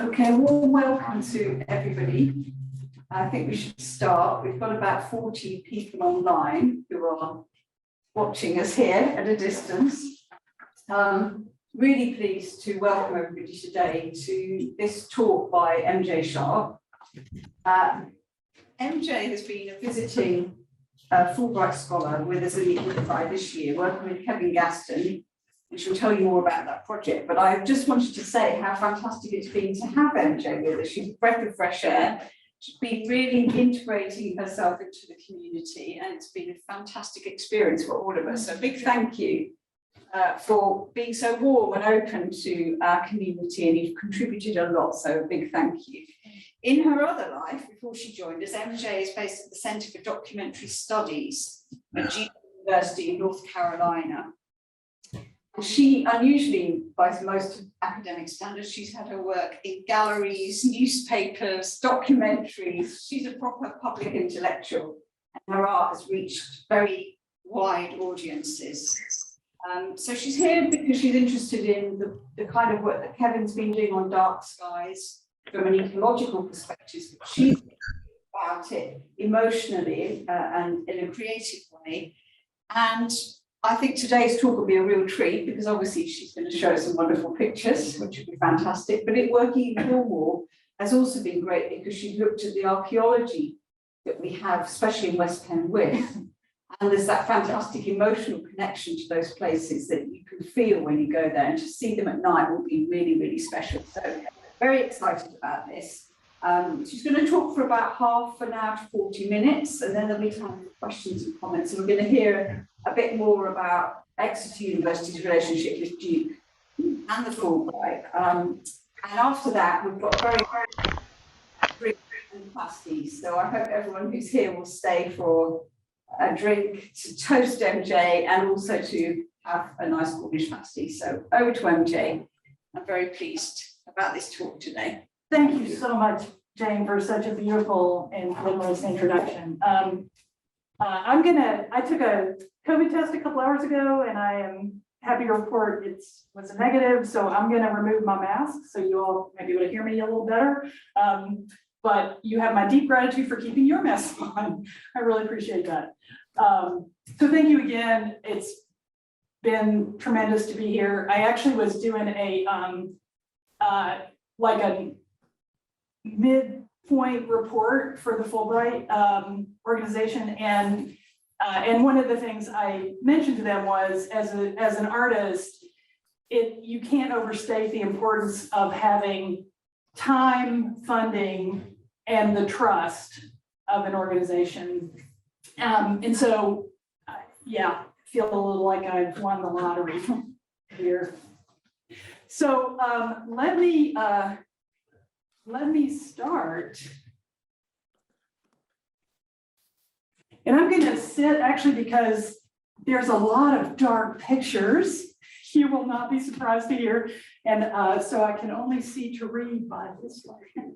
Okay, well, welcome to everybody. I think we should start. We've got about 40 people online who are watching us here at a distance. Really pleased to welcome everybody today to this talk by MJ Sharp. MJ has been a visiting Fulbright scholar with us at ESI this year, working with Kevin Gaston, which will tell you more about that project. But I just wanted to say how fantastic it's been to have MJ with us. She's a breath of fresh air. She's been really integrating herself into the community, and it's been a fantastic experience for all of us. So a big thank you for being so warm and open to our community, and you've contributed a lot, so a big thank you. In her other life, before she joined us, MJ is based at the Centre for Documentary Studies at Duke University in North Carolina. She, unusually by most academic standards, she's had her work in galleries, newspapers, documentaries. She's a proper public intellectual, and her art has reached very wide audiences. So she's here because she's interested in the kind of work that Kevin's been doing on dark skies from an ecological perspective. She's thinking about it emotionally and in a creative way. And I think today's talk will be a real treat because obviously she's going to show us some wonderful pictures, which would be fantastic. But working in Cornwall has also been great because she looked at the archaeology that we have, especially in West Penwith. And there's that fantastic emotional connection to those places that you can feel when you go there, and to see them at night will be really, really special. So very excited about this. She's going to talk for about half an hour to 40 minutes, and then there'll be time for questions and comments. And we're going to hear a bit more about Exeter University's relationship with Duke and the Fulbright. And after that, we've got very drink and pasties. So I hope everyone who's here will stay for a drink, to toast MJ, and also to have a nice Cornish pasty. So over to MJ. I'm very pleased about this talk today. Thank you so much, Jane, for such a beautiful and humorous introduction. I took a COVID test a couple hours ago, and I am happy to report it was a negative, so I'm gonna remove my mask so you all might be able to hear me a little better. But you have my deep gratitude for keeping your mask on. I really appreciate that. So thank you again. It's been tremendous to be here. I actually was doing a like a midpoint report for the Fulbright organization, and one of the things I mentioned to them was, as an artist, you can't overstate the importance of having time, funding, and the trust of an organization. And so, yeah, feel a little like I've won the lottery here. So let me start. And I'm going to sit, actually, because there's a lot of dark pictures. You will not be surprised to hear. And so I can only see to read by this light.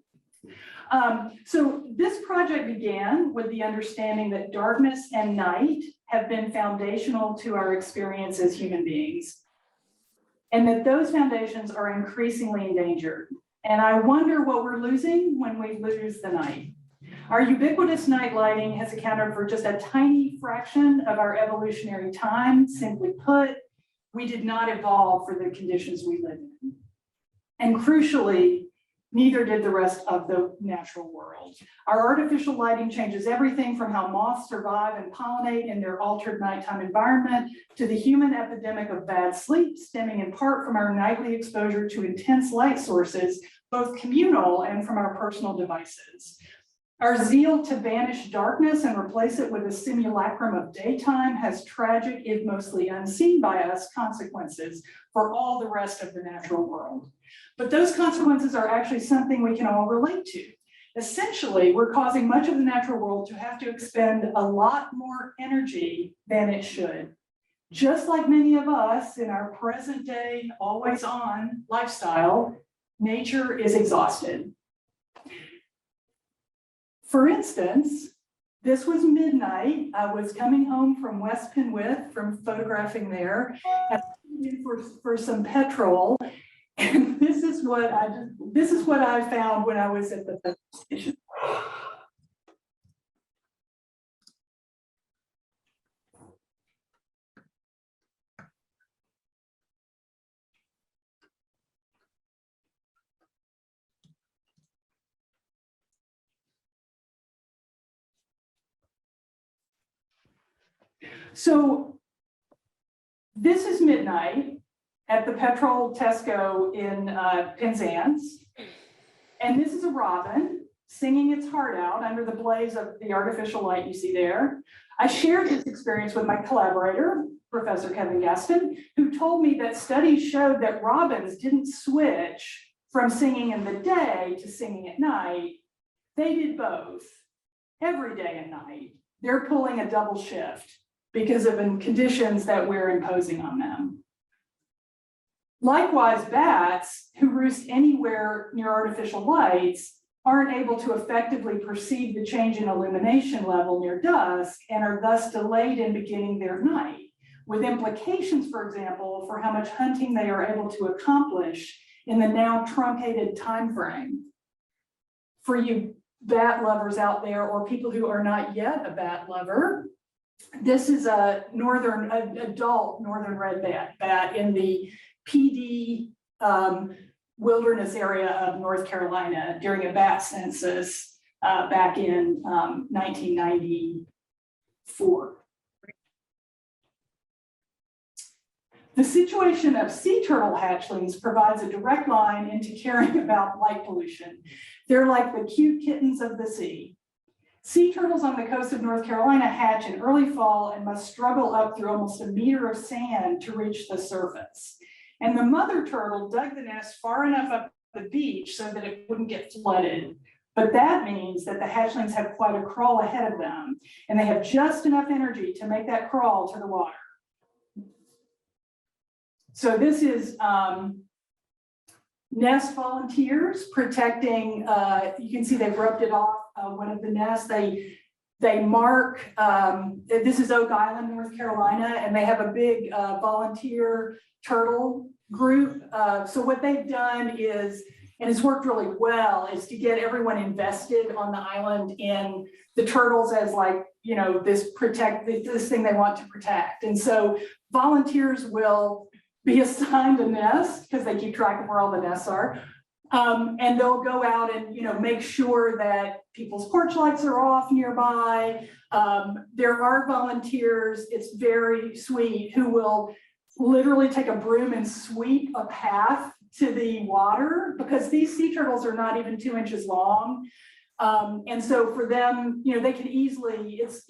So this project began with the understanding that darkness and night have been foundational to our experience as human beings, and that those foundations are increasingly endangered. And I wonder what we're losing when we lose the night. Our ubiquitous night lighting has accounted for just a tiny fraction of our evolutionary time. Simply put, we did not evolve for the conditions we live in. And crucially, neither did the rest of the natural world. Our artificial lighting changes everything from how moths survive and pollinate in their altered nighttime environment to the human epidemic of bad sleep, stemming in part from our nightly exposure to intense light sources, both communal and from our personal devices. Our zeal to banish darkness and replace it with a simulacrum of daytime has tragic, if mostly unseen by us, consequences for all the rest of the natural world. But those consequences are actually something we can all relate to. Essentially, we're causing much of the natural world to have to expend a lot more energy than it should. Just like many of us in our present day, always on lifestyle, nature is exhausted. For instance, this was midnight. I was coming home from West Penwith from photographing there, for some petrol. And this is what I found when I was at the station. So this is midnight at the Petrol Tesco in Penzance. And this is a robin singing its heart out under the blaze of the artificial light you see there. I shared this experience with my collaborator, Professor Kevin Gaston, who told me that studies showed that robins didn't switch from singing in the day to singing at night. They did both every day and night. They're pulling a double shift because of the conditions that we're imposing on them. Likewise, bats who roost anywhere near artificial lights aren't able to effectively perceive the change in illumination level near dusk and are thus delayed in beginning their night, with implications, for example, for how much hunting they are able to accomplish in the now truncated time frame. For you bat lovers out there, or people who are not yet a bat lover, this is a adult northern red bat in the PD wilderness area of North Carolina during a bat census back in 1994. The situation of sea turtle hatchlings provides a direct line into caring about light pollution. They're like the cute kittens of the sea. Sea turtles on the coast of North Carolina hatch in early fall and must struggle up through almost a meter of sand to reach the surface. And the mother turtle dug the nest far enough up the beach so that it wouldn't get flooded. But that means that the hatchlings have quite a crawl ahead of them, and they have just enough energy to make that crawl to the water. So this is nest volunteers protecting, you can see they've roped off one of the nests. They mark, this is Oak Island, North Carolina, and they have a big volunteer turtle group. So what they've done is, and it's worked really well, is to get everyone invested on the island in the turtles as like, you know, this thing they want to protect. And so volunteers will be assigned a nest because they keep track of where all the nests are. And they'll go out and, you know, make sure that people's porch lights are off nearby. There are volunteers, it's very sweet, who will literally take a broom and sweep a path to the water, because these sea turtles are not even 2 inches long. And so for them, you know, they can easily, it's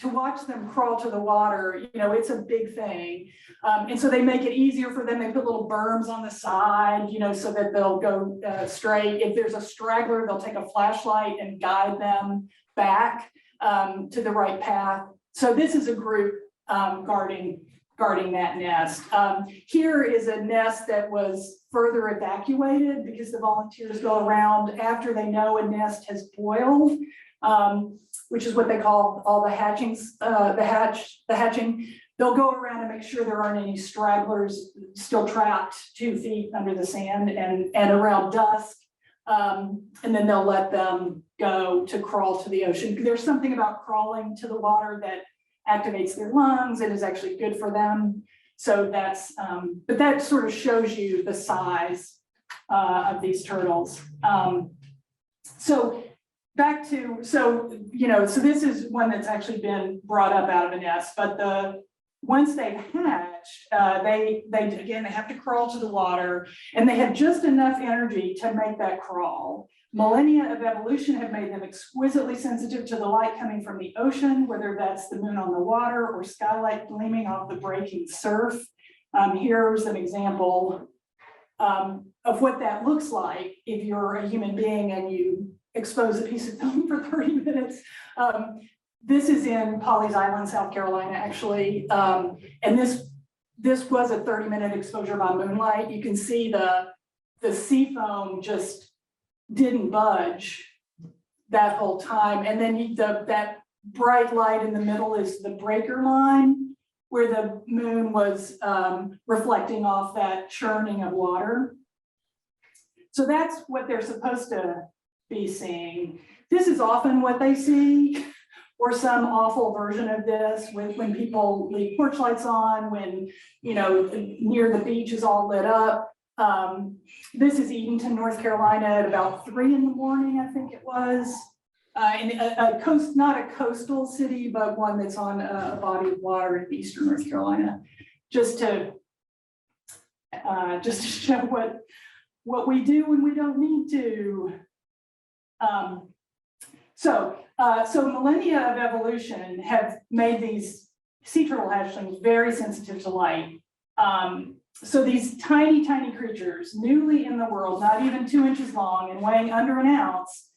to watch them crawl to the water, you know, it's a big thing. And so they make it easier for them. They put little berms on the side, you know, so that they'll go straight. If there's a straggler, they'll take a flashlight and guide them back to the right path. So this is a group guarding that nest. Here is a nest that was further evacuated because the volunteers go around after they know a nest has boiled, which is what they call all the hatchings, the hatching. They'll go around and make sure there aren't any stragglers still trapped 2 feet under the sand and around dusk. And then they'll let them go to crawl to the ocean. There's something about crawling to the water that activates their lungs and is actually good for them. So that's, but that sort of shows you the size of these turtles. So back to, so, you know, so this is one that's actually been brought up out of a nest, but once they've hatched, they again, they have to crawl to the water, and they have just enough energy to make that crawl. Millennia of evolution have made them exquisitely sensitive to the light coming from the ocean, whether that's the moon on the water or skylight gleaming off the breaking surf. Here's an example of what that looks like if you're a human being and you expose a piece of film for 30 minutes. This is in Pawleys Island, South Carolina, actually. And this was a 30-minute exposure by moonlight. You can see the sea foam just didn't budge that whole time. And then that bright light in the middle is the breaker line. where the moon was reflecting off that churning of water. So that's what they're supposed to be seeing. This is often what they see, or some awful version of this when people leave porch lights on, when, you know, near the beach is all lit up. This is Edenton, North Carolina at about 3 in the morning, I think it was. In a coast, not a coastal city, but one that's on a body of water in eastern North Carolina, just to show what we do when we don't need to. So millennia of evolution have made these sea turtle hatchlings very sensitive to light. So these tiny, tiny creatures, newly in the world, not even 2 inches long and weighing under an ounce,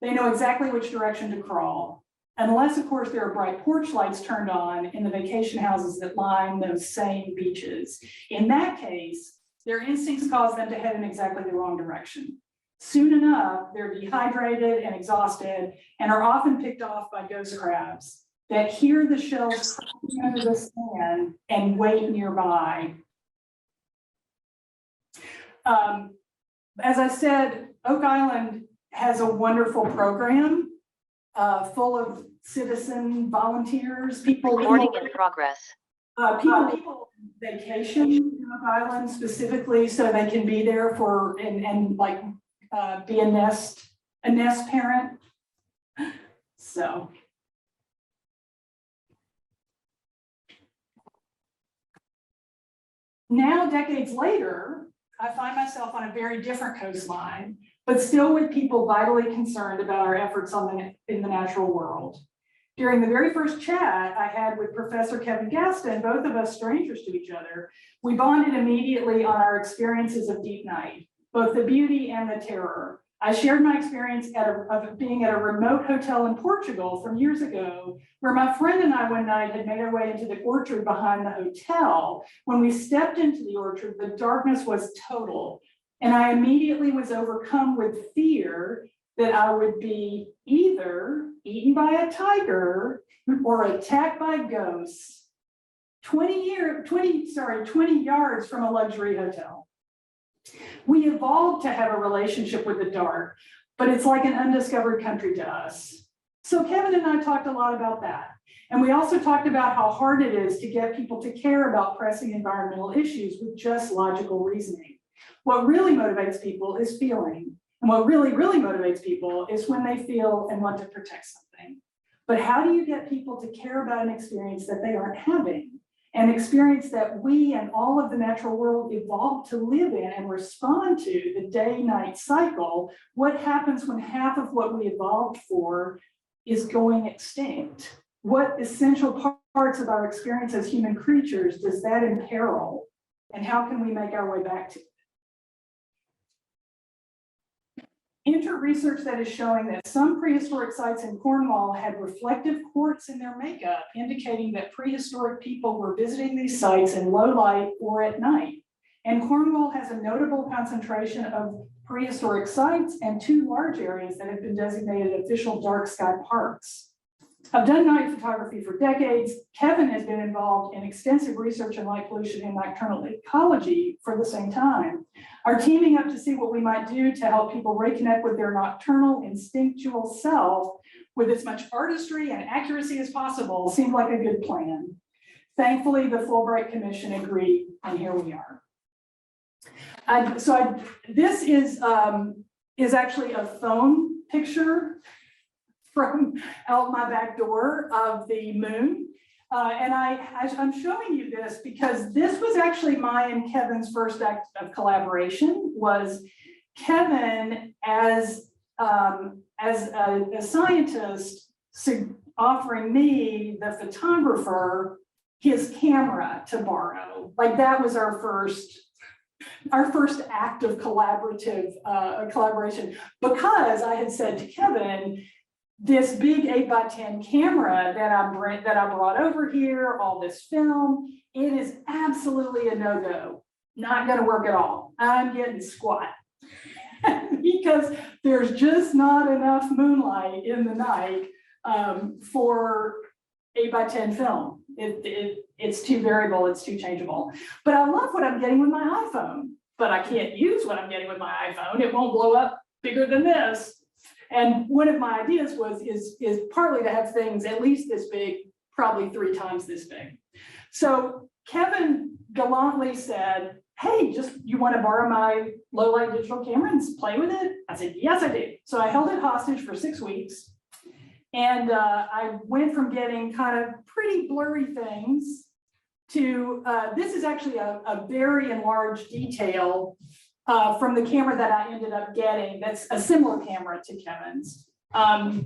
they know exactly which direction to crawl. Unless, of course, there are bright porch lights turned on in the vacation houses that line those same beaches. In that case, their instincts cause them to head in exactly the wrong direction. Soon enough, they're dehydrated and exhausted and are often picked off by ghost crabs that hear the shells cracking under the sand and wait nearby. As I said, Oak Island has a wonderful program full of citizen volunteers, people. Recording in progress. People vacation in Oak Island specifically so they can be there for and like be a nest parent. So. Now, decades later, I find myself on a very different coastline, but still with people vitally concerned about our efforts in the natural world. During the very first chat I had with Professor Kevin Gaston, both of us strangers to each other, we bonded immediately on our experiences of deep night, both the beauty and the terror. I shared my experience of being at a remote hotel in Portugal from years ago, where my friend and I one night had made our way into the orchard behind the hotel. When we stepped into the orchard, the darkness was total. And I immediately was overcome with fear that I would be either eaten by a tiger or attacked by ghosts 20 yards from a luxury hotel. We evolved to have a relationship with the dark, but it's like an undiscovered country to us. So Kevin and I talked a lot about that. And we also talked about how hard it is to get people to care about pressing environmental issues with just logical reasoning. What really motivates people is feeling. And what really, really motivates people is when they feel and want to protect something. But how do you get people to care about an experience that they aren't having? An experience that we and all of the natural world evolved to live in and respond to, the day-night cycle. What happens when half of what we evolved for is going extinct? What essential parts of our experience as human creatures does that imperil? And how can we make our way back to it? Enter research that is showing that some prehistoric sites in Cornwall had reflective quartz in their makeup, indicating that prehistoric people were visiting these sites in low light or at night. And Cornwall has a notable concentration of prehistoric sites and 2 large areas that have been designated official dark sky parks. I've done night photography for decades. Kevin has been involved in extensive research in light pollution and nocturnal ecology for the same time. Our teaming up to see what we might do to help people reconnect with their nocturnal instinctual self with as much artistry and accuracy as possible seemed like a good plan. Thankfully, the Fulbright Commission agreed, and here we are. This is actually a phone picture from out my back door of the moon. And I'm showing you this because this was actually my and Kevin's first act of collaboration. Was Kevin as a scientist offering me, the photographer, his camera to borrow. Like that was our first act of collaboration, because I had said to Kevin, this big 8x10 camera that I brought over here, all this film, it is absolutely a no-go. Not going to work at all. I'm getting squat because there's just not enough moonlight in the night for 8x10 film. it's too variable, it's too changeable. But I love what I'm getting with my iPhone, but I can't use what I'm getting with my iPhone. It won't blow up bigger than this. And one of my ideas is partly to have things at least this big, probably 3 times this big. So Kevin gallantly said, hey, you want to borrow my low light digital camera and play with it? I said, yes, I do. So I held it hostage for 6 weeks. And I went from getting kind of pretty blurry things to, this is actually a very enlarged detail from the camera that I ended up getting. That's a similar camera to Kevin's. I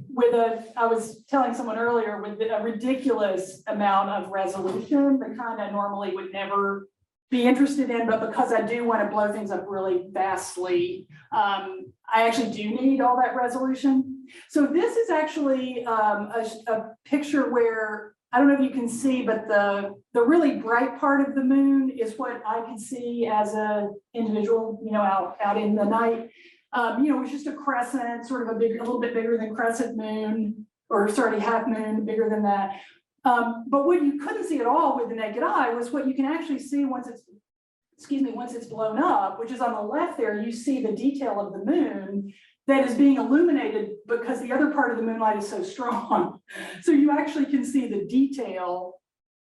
was telling someone earlier, with a ridiculous amount of resolution, the kind I normally would never be interested in, but because I do want to blow things up really vastly, I actually do need all that resolution. So this is actually a picture where, I don't know if you can see, but the really bright part of the moon is what I can see as an individual, out in the night. It was just a crescent, sort of a little bit bigger than crescent moon, or sorry, half moon, bigger than that. But what you couldn't see at all with the naked eye was what you can actually see once it's blown up, which is on the left there. You see the detail of the moon that is being illuminated because the other part of the moonlight is so strong. So you actually can see the detail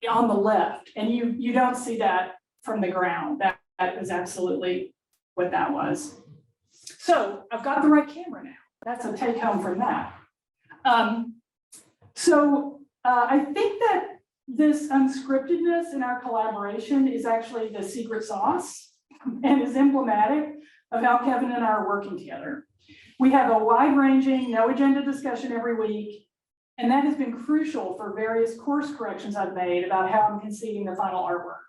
on the left, and you don't see that from the ground. That is absolutely what that was. So I've got the right camera now. That's a take home from that. I think that this unscriptedness in our collaboration is actually the secret sauce and is emblematic of how Kevin and I are working together. We have a wide-ranging, no agenda discussion every week, and that has been crucial for various course corrections I've made about how I'm conceiving the final artwork.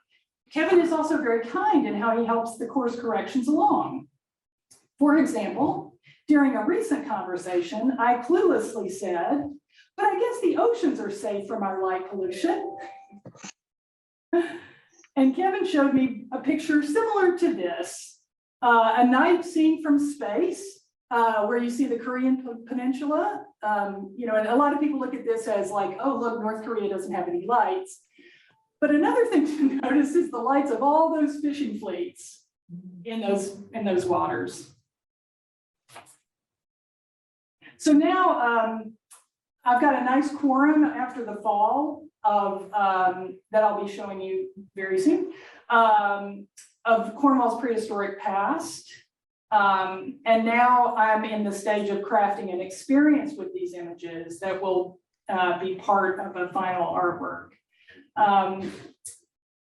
Kevin is also very kind in how he helps the course corrections along. For example, during a recent conversation, I cluelessly said, but I guess the oceans are safe from our light pollution. And Kevin showed me a picture similar to this, a night scene from space, where you see the Korean Peninsula. And a lot of people look at this as like, oh, look, North Korea doesn't have any lights. But another thing to notice is the lights of all those fishing fleets in those waters. So now I've got a nice quorum after the fall of that I'll be showing you very soon, of Cornwall's prehistoric past. And now I'm in the stage of crafting an experience with these images that will be part of a final artwork.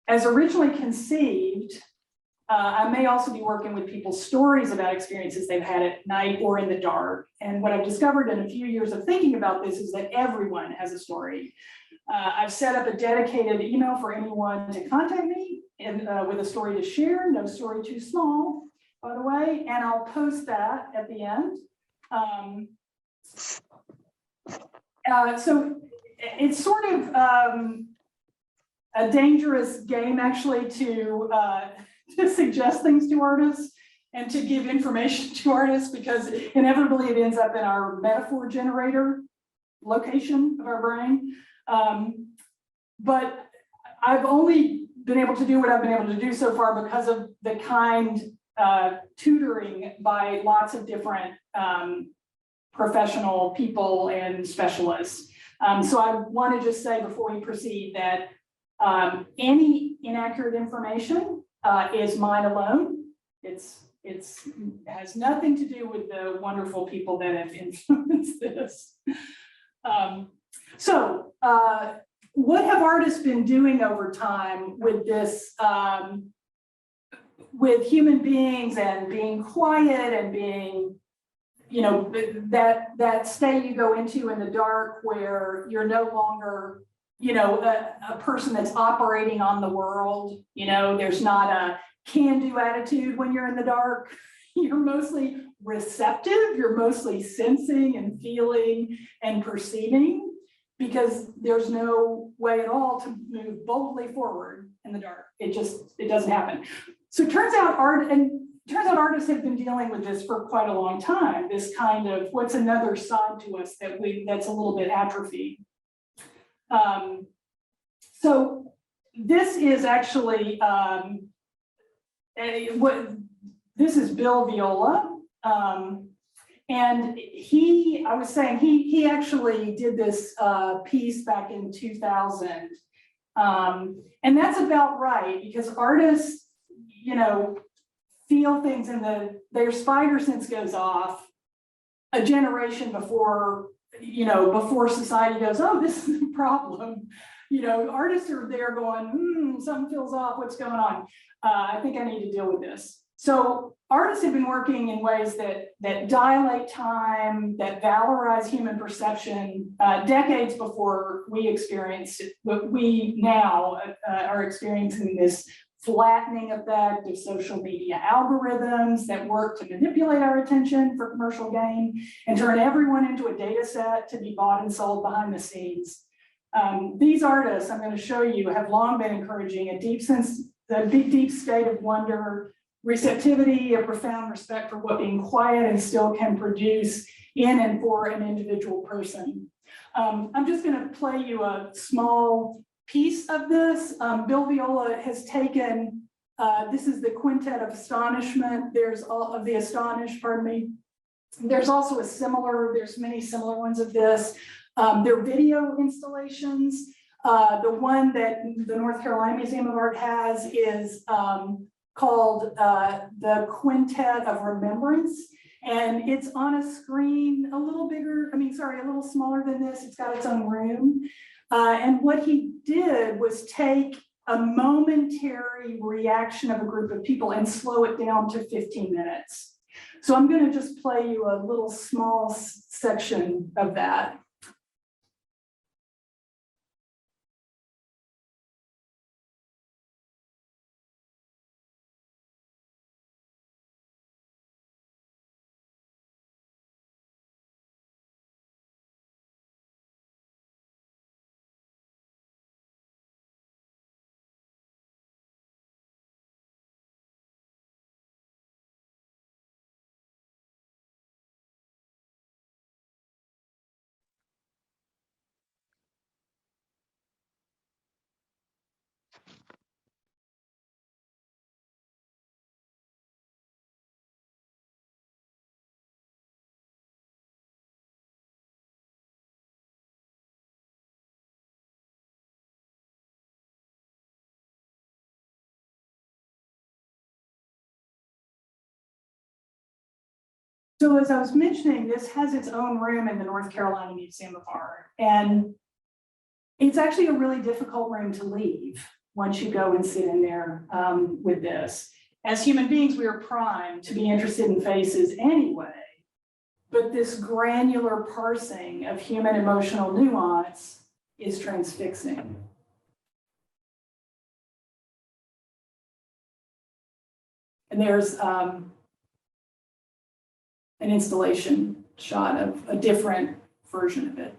As originally conceived, I may also be working with people's stories about experiences they've had at night or in the dark. And what I've discovered in a few years of thinking about this is that everyone has a story. I've set up a dedicated email for anyone to contact me and with a story to share, no story too small, by the way, and I'll post that at the end. So it's sort of a dangerous game, actually, to suggest things to artists and to give information to artists, because inevitably it ends up in our metaphor generator location of our brain. But I've only been able to do what I've been able to do so far because of the kind tutoring by lots of different professional people and specialists. So I want to just say before we proceed that any inaccurate information is mine alone. It has nothing to do with the wonderful people that have influenced this. What have artists been doing over time with this, with human beings and being quiet and being, that state you go into in the dark where you're no longer, a person that's operating on the world. There's not a can-do attitude when you're in the dark. You're mostly receptive, you're mostly sensing and feeling and perceiving, because there's no way at all to move boldly forward in the dark. It doesn't happen. So it turns out artists have been dealing with this for quite a long time, this kind of what's another side to us that's a little bit atrophied. So this is actually, this is Bill Viola. And I was saying, he actually did this piece back in 2000. And that's about right, because artists, you know, feel things and their spider sense goes off a generation before, you know, before society goes, oh, this is a problem. You know, artists are there going, something feels off, what's going on? I think I need to deal with this. So artists have been working in ways that dilate time, that valorize human perception, decades before we experienced it, but we now are experiencing this flattening effect of social media algorithms that work to manipulate our attention for commercial gain and turn everyone into a data set to be bought and sold behind the scenes. These artists, I'm going to show you, have long been encouraging a deep state of wonder, receptivity, a profound respect for what being quiet and still can produce in and for an individual person. I'm just going to play you a small piece of this. Bill Viola has taken, this is the Quintet of Astonishment. There's all of the Astonished, pardon me. There's also there's many similar ones of this. They're video installations. The one that the North Carolina Museum of Art has is called the Quintet of Remembrance. And it's on a screen a little bigger, a little smaller than this. It's got its own room. And what he did was take a momentary reaction of a group of people and slow it down to 15 minutes. So I'm going to just play you a little small section of that. So as I was mentioning, this has its own room in the North Carolina Museum of Art. And it's actually a really difficult room to leave once you go and sit in there with this. As human beings, we are primed to be interested in faces anyway, but this granular parsing of human emotional nuance is transfixing. And there's an installation shot of a different version of it.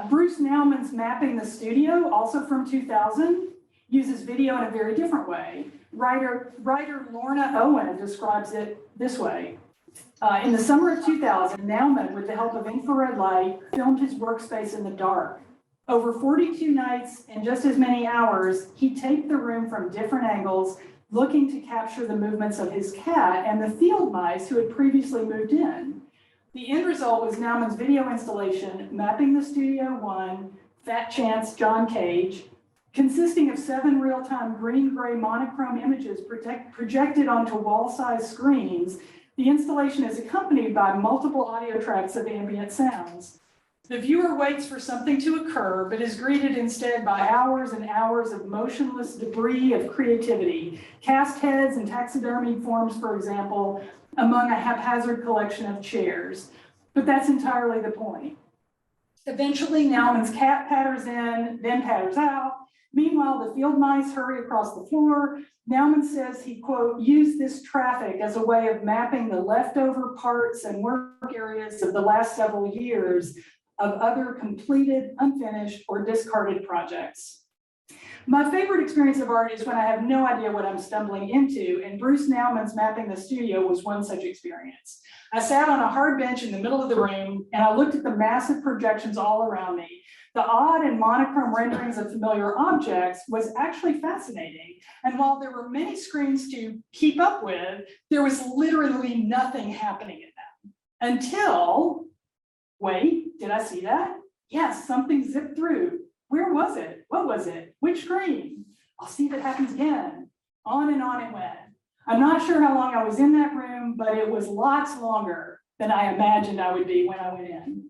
Bruce Naumann's Mapping the Studio, also from 2000, uses video in a very different way. Writer Lorna Owen describes it this way. In the summer of 2000, Naumann, with the help of infrared light, filmed his workspace in the dark. Over 42 nights and just as many hours, he taped the room from different angles, looking to capture the movements of his cat and the field mice who had previously moved in. The end result was Naumann's video installation, Mapping the Studio 1, Fat Chance, John Cage, consisting of 7 real-time green-gray monochrome images projected onto wall-sized screens. The installation is accompanied by multiple audio tracks of ambient sounds. The viewer waits for something to occur, but is greeted instead by hours and hours of motionless debris of creativity, cast heads and taxidermied forms, for example, among a haphazard collection of chairs. But that's entirely the point. Eventually, Naumann's cat patters in, then patters out. Meanwhile, the field mice hurry across the floor. Naumann says he, quote, used this traffic as a way of mapping the leftover parts and work areas of the last several years of other completed, unfinished, or discarded projects. My favorite experience of art is when I have no idea what I'm stumbling into, and Bruce Naumann's Mapping the Studio was one such experience. I sat on a hard bench in the middle of the room, and I looked at the massive projections all around me. The odd and monochrome renderings of familiar objects was actually fascinating. And while there were many screens to keep up with, there was literally nothing happening in them. Until, wait, did I see that? Yes, something zipped through. Where was it? What was it? Which screen? I'll see if it happens again. On and on it went. I'm not sure how long I was in that room, but it was lots longer than I imagined I would be when I went in.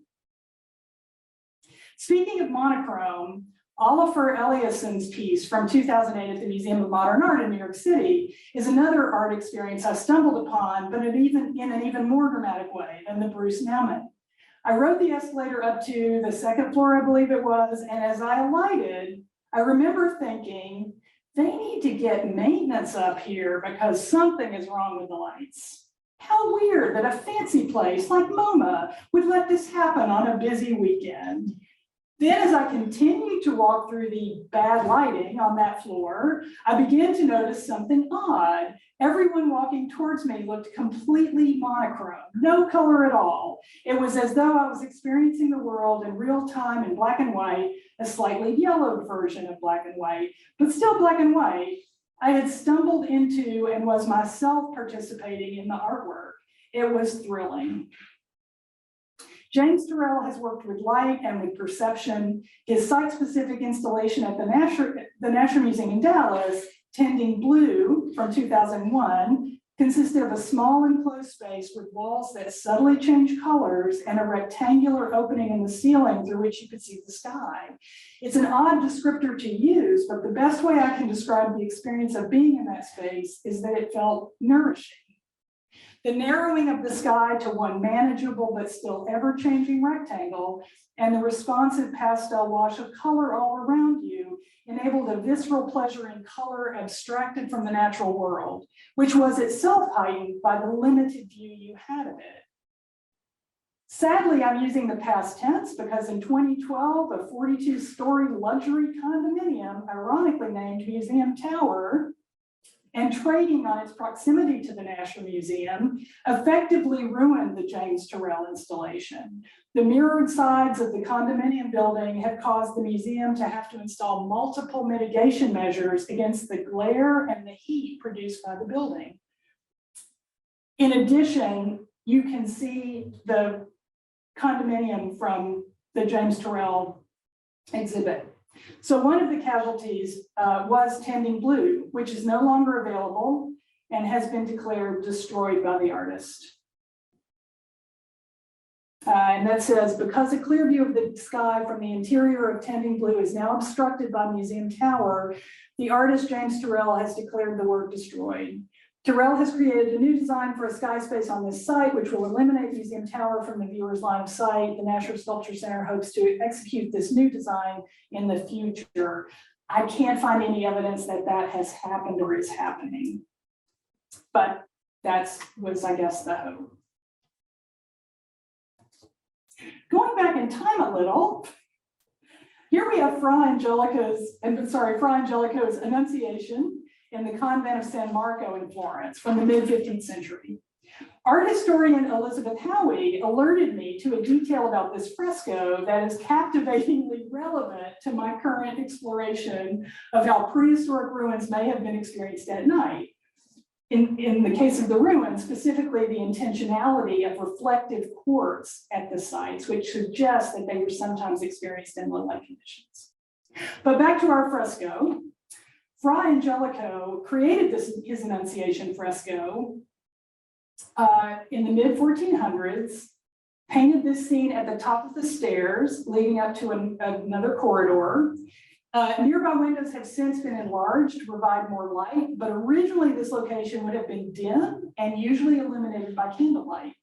Speaking of monochrome, Olafur Eliasson's piece from 2008 at the Museum of Modern Art in New York City is another art experience I stumbled upon, but in an even more dramatic way than the Bruce Naumann. I rode the escalator up to the second floor, I believe it was, and as I alighted, I remember thinking, they need to get maintenance up here because something is wrong with the lights. How weird that a fancy place like MoMA would let this happen on a busy weekend. Then as I continued to walk through the bad lighting on that floor, I began to notice something odd. Everyone walking towards me looked completely monochrome, no color at all. It was as though I was experiencing the world in real time in black and white, a slightly yellowed version of black and white, but still black and white. I had stumbled into and was myself participating in the artwork. It was thrilling. James Turrell has worked with light and with perception. His site-specific installation at the Nasher Museum in Dallas, Tending Blue from 2001, consisted of a small enclosed space with walls that subtly change colors and a rectangular opening in the ceiling through which you could see the sky. It's an odd descriptor to use, but the best way I can describe the experience of being in that space is that it felt nourishing. The narrowing of the sky to one manageable but still ever-changing rectangle and the responsive pastel wash of color all around you enabled a visceral pleasure in color abstracted from the natural world, which was itself heightened by the limited view you had of it. Sadly, I'm using the past tense because in 2012, a 42-story luxury condominium, ironically named Museum Tower, and trading on its proximity to the National Museum, effectively ruined the James Turrell installation. The mirrored sides of the condominium building have caused the museum to have to install multiple mitigation measures against the glare and the heat produced by the building. In addition, you can see the condominium from the James Turrell exhibit. So one of the casualties was Tending Blue, which is no longer available and has been declared destroyed by the artist. And that says, because a clear view of the sky from the interior of Tending Blue is now obstructed by Museum Tower, the artist James Turrell has declared the work destroyed. Turrell has created a new design for a sky space on this site, which will eliminate Museum Tower from the viewer's line of sight. The National Sculpture Center hopes to execute this new design in the future. I can't find any evidence that that has happened or is happening, but that was, I guess, the hope. Going back in time a little, here we have Fra Angelico's Annunciation in the convent of San Marco in Florence from the mid-15th century. Art historian Elizabeth Howie alerted me to a detail about this fresco that is captivatingly relevant to my current exploration of how prehistoric ruins may have been experienced at night. In the case of the ruins, specifically the intentionality of reflective quartz at the sites, which suggests that they were sometimes experienced in low light conditions. But back to our fresco. Fra Angelico created his Annunciation fresco in the mid-1400s, painted this scene at the top of the stairs leading up to another corridor. Nearby windows have since been enlarged to provide more light, but originally this location would have been dim and usually illuminated by candlelight.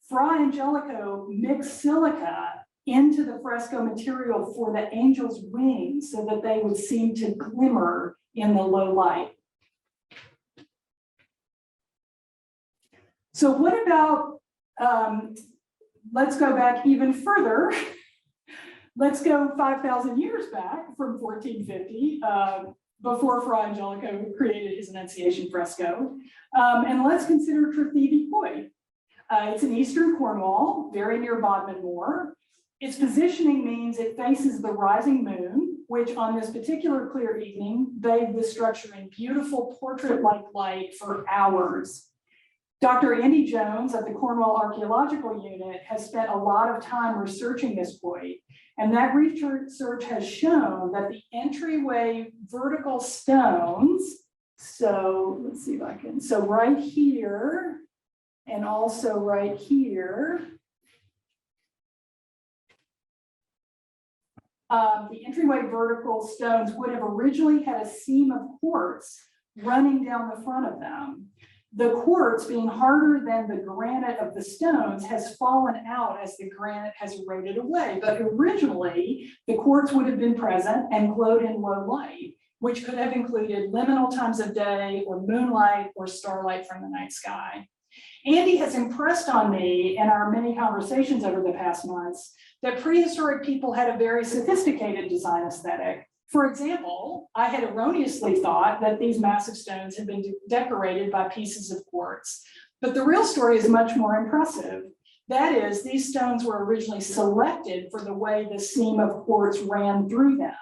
Fra Angelico mixed silica into the fresco material for the angel's wings so that they would seem to glimmer in the low light. So what about, let's go back even further. Let's go 5,000 years back from 1450, before Fra Angelico created his Annunciation fresco. And let's consider Tretheavy Point. It's in eastern Cornwall, very near Bodmin Moor. Its positioning means it faces the rising moon, which on this particular clear evening bathed the structure in beautiful portrait-like light for hours. Dr. Andy Jones of the Cornwall Archeological Unit has spent a lot of time researching this point, and that research has shown that the entryway vertical stones, so let's see if I can, so right here, and also right here, the entryway vertical stones would have originally had a seam of quartz running down the front of them. The quartz, being harder than the granite of the stones, has fallen out as the granite has eroded away. But originally, the quartz would have been present and glowed in low light, which could have included liminal times of day or moonlight or starlight from the night sky. Andy has impressed on me in our many conversations over the past months that prehistoric people had a very sophisticated design aesthetic. For example, I had erroneously thought that these massive stones had been decorated by pieces of quartz, but the real story is much more impressive. That is, these stones were originally selected for the way the seam of quartz ran through them.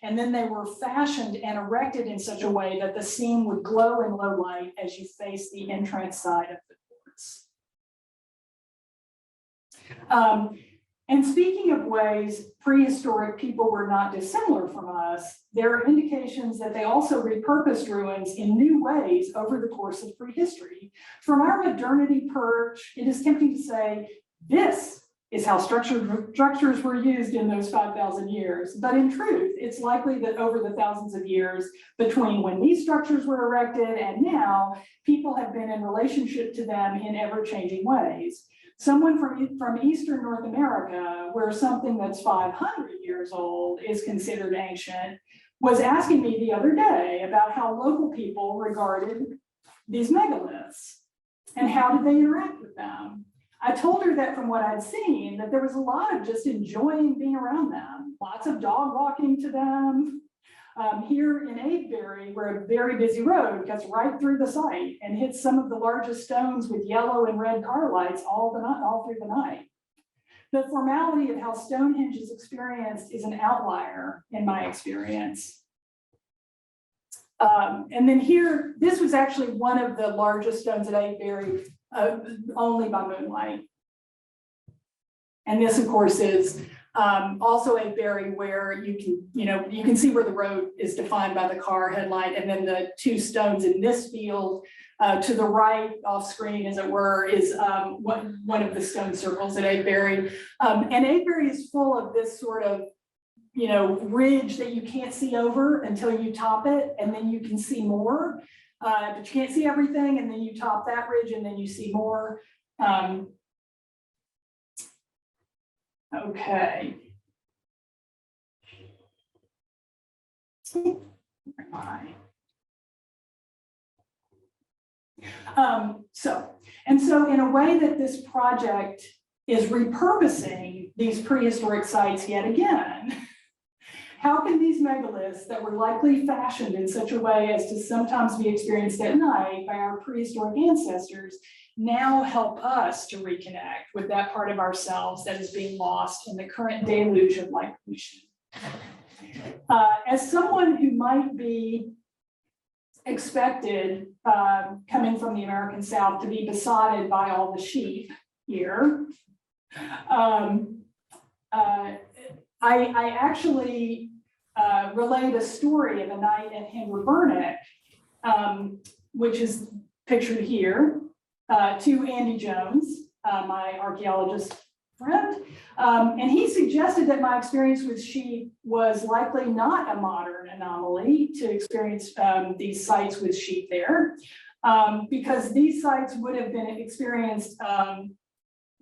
And then they were fashioned and erected in such a way that the seam would glow in low light as you face the entrance side of the quartz. And speaking of ways prehistoric people were not dissimilar from us, there are indications that they also repurposed ruins in new ways over the course of prehistory. From our modernity perch, it is tempting to say, this is how structures were used in those 5,000 years. But in truth, it's likely that over the thousands of years between when these structures were erected and now, people have been in relationship to them in ever-changing ways. Someone from Eastern North America, where something that's 500 years old is considered ancient, was asking me the other day about how local people regarded these megaliths and how did they interact with them. I told her that from what I'd seen, that there was a lot of just enjoying being around them, lots of dog walking to them. Here in Avebury, where a very busy road cuts right through the site and hits some of the largest stones with yellow and red car lights all through the night. The formality of how Stonehenge is experienced is an outlier in my experience. And then here, this was actually one of the largest stones at Avebury, only by moonlight. And this, of course, is also Avebury, where you can see where the road is defined by the car headlight, and then the two stones in this field to the right, off screen, as it were, is one of the stone circles at Avebury. And Avebury is full of this sort of ridge that you can't see over until you top it, and then you can see more, but you can't see everything, and then you top that ridge, and then you see more. Okay. Where am I? So in a way that this project is repurposing these prehistoric sites yet again, how can these megaliths that were likely fashioned in such a way as to sometimes be experienced at night by our prehistoric ancestors now help us to reconnect with that part of ourselves that is being lost in the current deluge of light pollution? As someone who might be expected, coming from the American South, to be besotted by all the sheep here, I actually relayed a story of a night at Henry, which is pictured here, to Andy Jones, my archaeologist friend. And he suggested that my experience with sheep was likely not a modern anomaly to experience these sites with sheep there, because these sites would have been experienced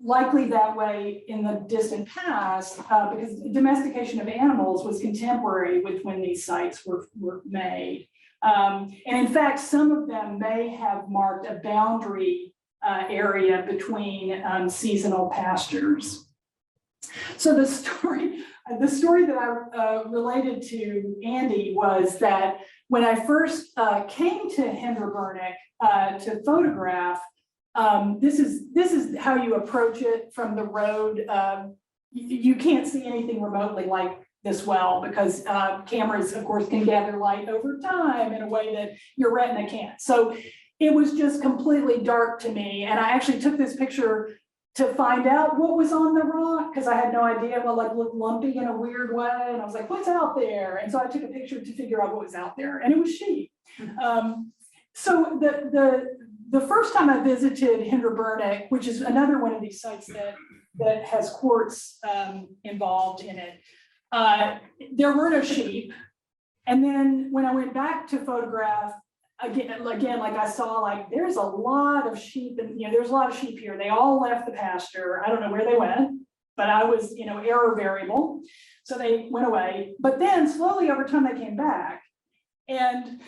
likely that way in the distant past, because domestication of animals was contemporary with when these sites were made. And in fact, some of them may have marked a boundary area between seasonal pastures. So the story the story that I related to Andy was that when I first came to Hinderburnick to photograph, this is how you approach it from the road. You can't see anything remotely like this well because cameras, of course, can gather light over time in a way that your retina can't. So it was just completely dark to me. And I actually took this picture to find out what was on the rock because I had no idea. Well, like looked lumpy in a weird way. And I was like, what's out there? And so I took a picture to figure out what was out there. And it was sheep. So the first time I visited Hinderburnick, which is another one of these sites that has quartz involved in it, there were no sheep. And then when I went back to photograph, again, like I saw, like there's a lot of sheep, and there's a lot of sheep here. They all left the pasture. I don't know where they went, but I was, error variable, so they went away. But then slowly over time they came back, and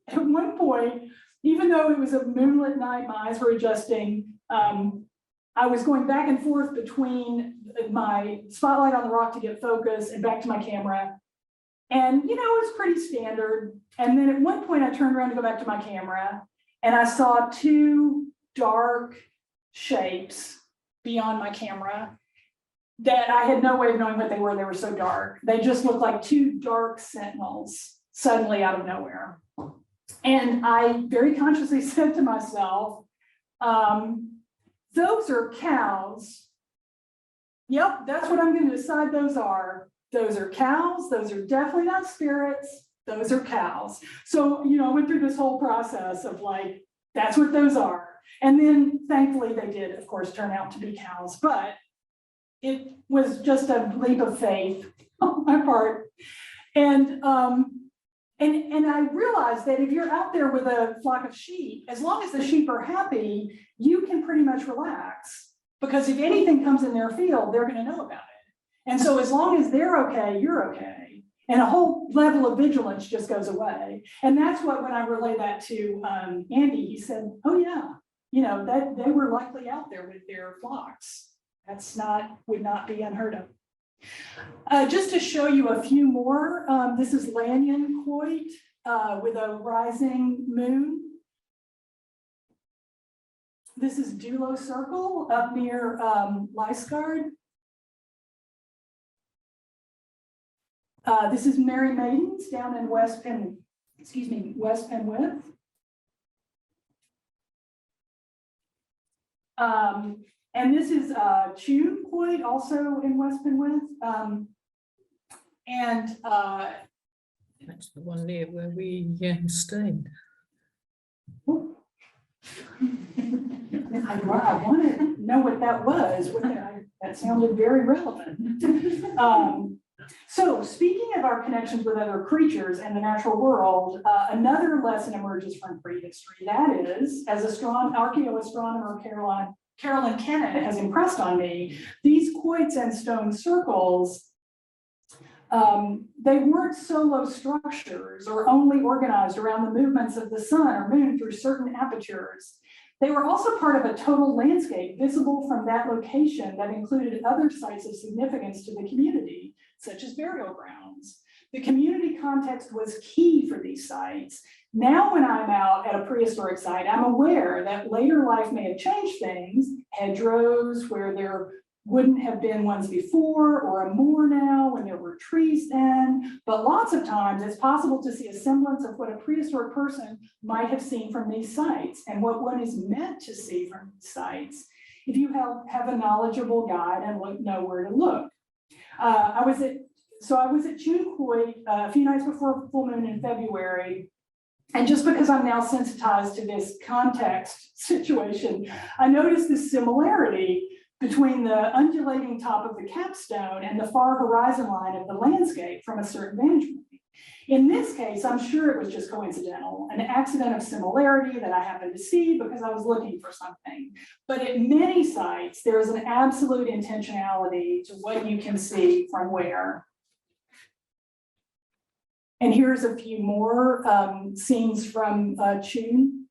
at one point, even though it was a moonlit night, my eyes were adjusting. I was going back and forth between my spotlight on the rock to get focus and back to my camera. And, it was pretty standard. And then at one point I turned around to go back to my camera and I saw two dark shapes beyond my camera that I had no way of knowing what they were. They were so dark. They just looked like two dark sentinels suddenly out of nowhere. And I very consciously said to myself, those are cows. Yep, that's what I'm going to decide those are. Those are cows. Those are definitely not spirits. Those are cows. So, I went through this whole process of like, that's what those are. And then thankfully they did, of course, turn out to be cows, but it was just a leap of faith on my part. And I realized that if you're out there with a flock of sheep, as long as the sheep are happy, you can pretty much relax. Because if anything comes in their field, they're going to know about it. And so as long as they're okay, you're okay. And a whole level of vigilance just goes away. And that's what, when I relay that to Andy, he said, oh yeah, that they were likely out there with their flocks. Would not be unheard of. Just to show you a few more, this is Lanyon Coit with a rising moon. This is Dulo Circle up near Lysgard. This is Mary Maidens down in West Penwith. And this is Tune Coit, also in West Penwith. That's the one near where we stayed. I wanted to know what that was. That sounded very relevant. So speaking of our connections with other creatures and the natural world, another lesson emerges from prehistory. That is, as archaeoastronomer Carolyn Kennett has impressed on me, these quoits and stone circles, they weren't solo structures or only organized around the movements of the sun or moon through certain apertures. They were also part of a total landscape visible from that location that included other sites of significance to the community, such as burial grounds. The community context was key for these sites. Now, when I'm out at a prehistoric site, I'm aware that later life may have changed things, hedgerows where there wouldn't have been ones before, or a moor now when there were trees then. But lots of times it's possible to see a semblance of what a prehistoric person might have seen from these sites and what one is meant to see from these sites if you have a knowledgeable guide and know where to look. I was at Tune Coit a few nights before full moon in February. And just because I'm now sensitized to this context situation, I noticed this similarity between the undulating top of the capstone and the far horizon line of the landscape from a certain vantage point. In this case, I'm sure it was just coincidental, an accident of similarity that I happened to see because I was looking for something. But at many sites, there is an absolute intentionality to what you can see from where. And here's a few more scenes from Tune.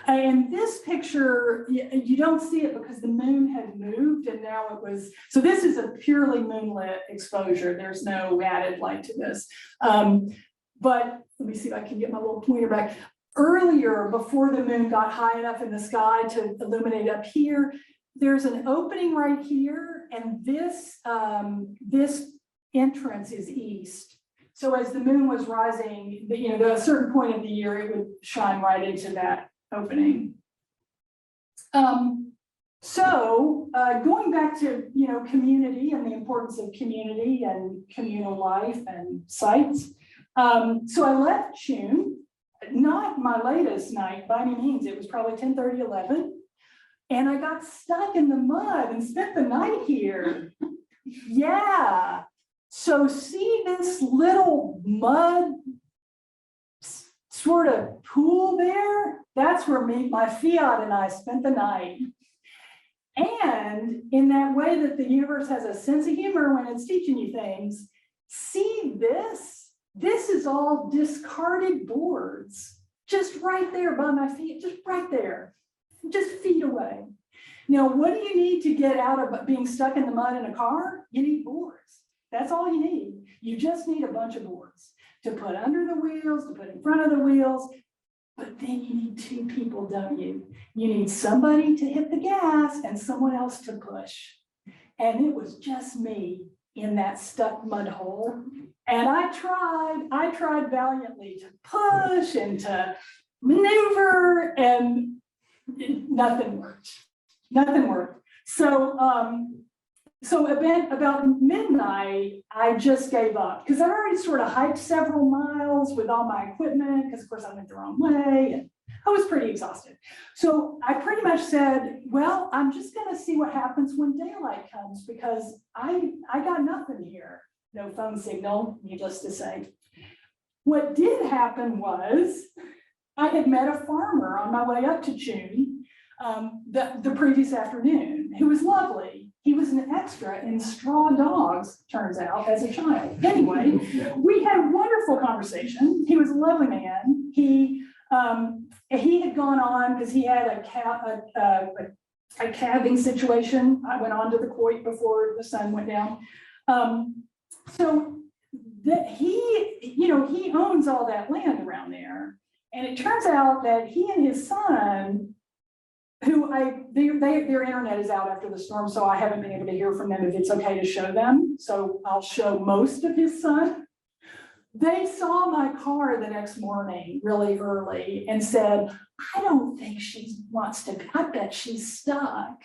And this picture, you don't see it because the moon had moved and now it was, so this is a purely moonlit exposure. There's no added light to this. But let me see if I can get my little pointer back. Earlier, before the moon got high enough in the sky to illuminate up here, there's an opening right here, and this entrance is east. So as the moon was rising, at a certain point of the year, it would shine right into that opening. Going back to community and the importance of community and communal life and sites. So I left June, not my latest night by any means. It was probably 10:30, 11. And I got stuck in the mud and spent the night here. Yeah. So see this little mud sort of pool there? That's where my Fiat and I spent the night. And in that way that the universe has a sense of humor when it's teaching you things, see this? This is all discarded boards, just right there by my feet, just right there, just feet away. Now, what do you need to get out of being stuck in the mud in a car? You need boards. That's all you need. You just need a bunch of boards to put under the wheels, to put in front of the wheels. But then you need two people, don't you? You need somebody to hit the gas and someone else to push. And it was just me in that stuck mud hole. And I tried valiantly to push and to maneuver, and nothing worked. Nothing worked. So about midnight, I just gave up because I already sort of hiked several miles with all my equipment because of course I went the wrong way and I was pretty exhausted. So I pretty much said, well, I'm just going to see what happens when daylight comes because I got nothing here. No phone signal, needless to say. What did happen was I had met a farmer on my way up to June the previous afternoon who was lovely. He was an extra in Straw Dogs, turns out, as a child. Anyway, we had a wonderful conversation. He was a lovely man. He had gone on because he had a calving situation. I went on to the Coit before the sun went down. So that he owns all that land around there. And it turns out that he and his son, their internet is out after the storm, so I haven't been able to hear from them if it's okay to show them. So I'll show most of his son. They saw my car the next morning really early and said, I don't think she wants to, I bet she's stuck.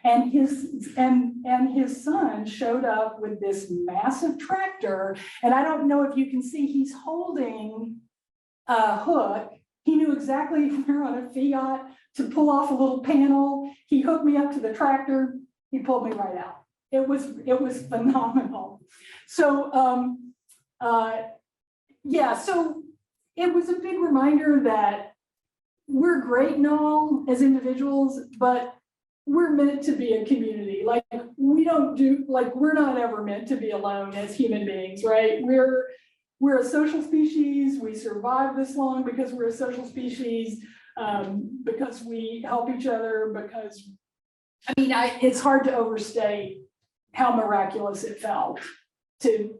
And his son showed up with this massive tractor. And I don't know if you can see, he's holding a hook. He knew exactly where on a Fiat to pull off a little panel. He hooked me up to the tractor. He pulled me right out. It was phenomenal. So, so it was a big reminder that we're great and all as individuals, but we're meant to be a community. Like we're not ever meant to be alone as human beings, right? We're a social species. We survive this long because we're a social species, because we help each other, because, it's hard to overstate how miraculous it felt to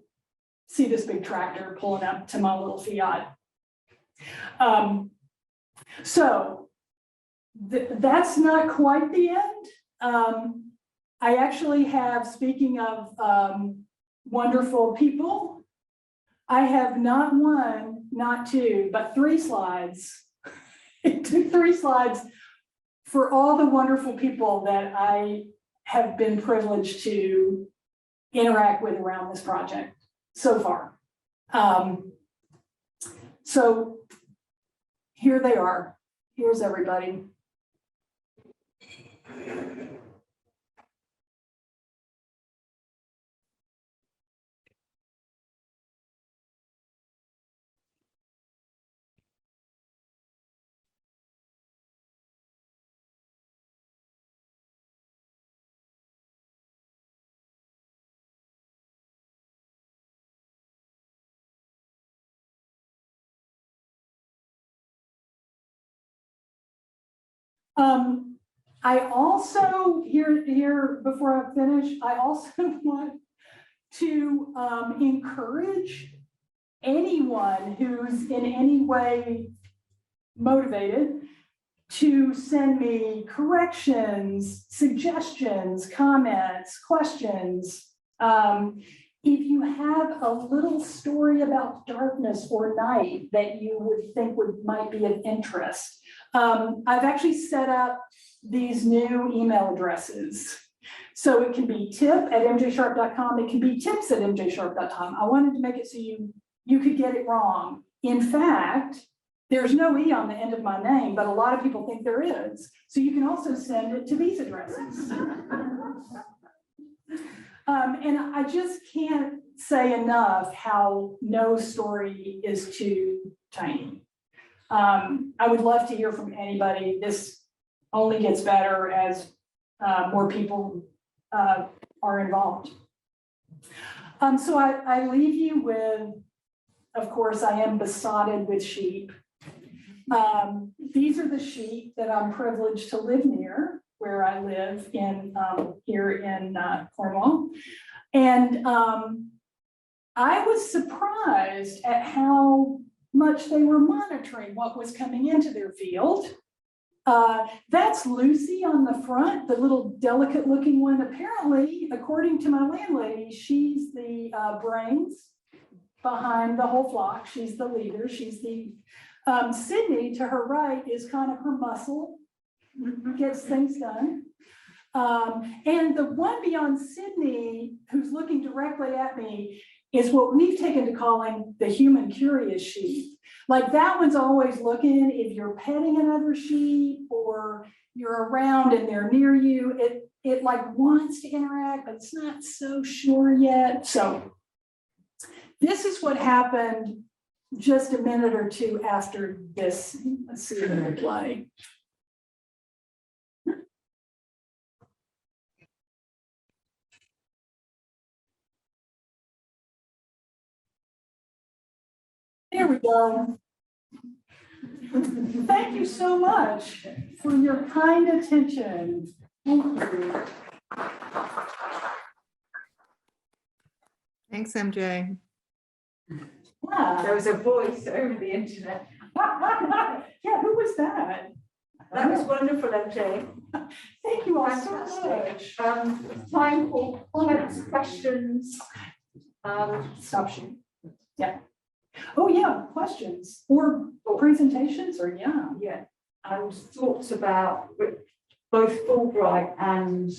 see this big tractor pulling up to my little Fiat. That's not quite the end. I actually have, speaking of wonderful people, I have not one, not two, but 3 slides. It took 3 slides for all the wonderful people that I have been privileged to interact with around this project so far. So here they are. Here's everybody. I also, here, before I finish, I also want to encourage anyone who's in any way motivated to send me corrections, suggestions, comments, questions. If you have a little story about darkness or night that you would think might be of interest, I've actually set up these new email addresses. So it can be tip@mjsharp.com. It can be tips@mjsharp.com. I wanted to make it so you could get it wrong. In fact, there's no E on the end of my name, but a lot of people think there is. So you can also send it to these addresses. And I just can't say enough how no story is too tiny. I would love to hear from anybody. This only gets better as more people are involved. So I leave you with, of course, I am besotted with sheep. These are the sheep that I'm privileged to live near, where I live in here in Cornwall. And I was surprised at how much they were monitoring what was coming into their field. That's Lucy on the front, the little delicate looking one. Apparently, according to my landlady, she's the brains behind the whole flock. She's the leader. She's the Sydney to her right is kind of her muscle, gets things done. And the one beyond Sydney, who's looking directly at me, is what we've taken to calling the human curious sheep. Like that one's always looking. If you're petting another sheep or you're around and they're near you, it like wants to interact, but it's not so sure yet. So this is what happened just a minute or two after this. Let's see if it'll play. There we go. Thank you so much for your kind attention. Thank you. Thanks, MJ. Yeah. There was a voice over the internet. Yeah, who was that? That was wonderful, MJ. Thank you all so Fantastic. much. Time for comments, questions. Stop sharing. Yeah. Oh, yeah, questions or presentations or yeah. And thoughts about both Fulbright and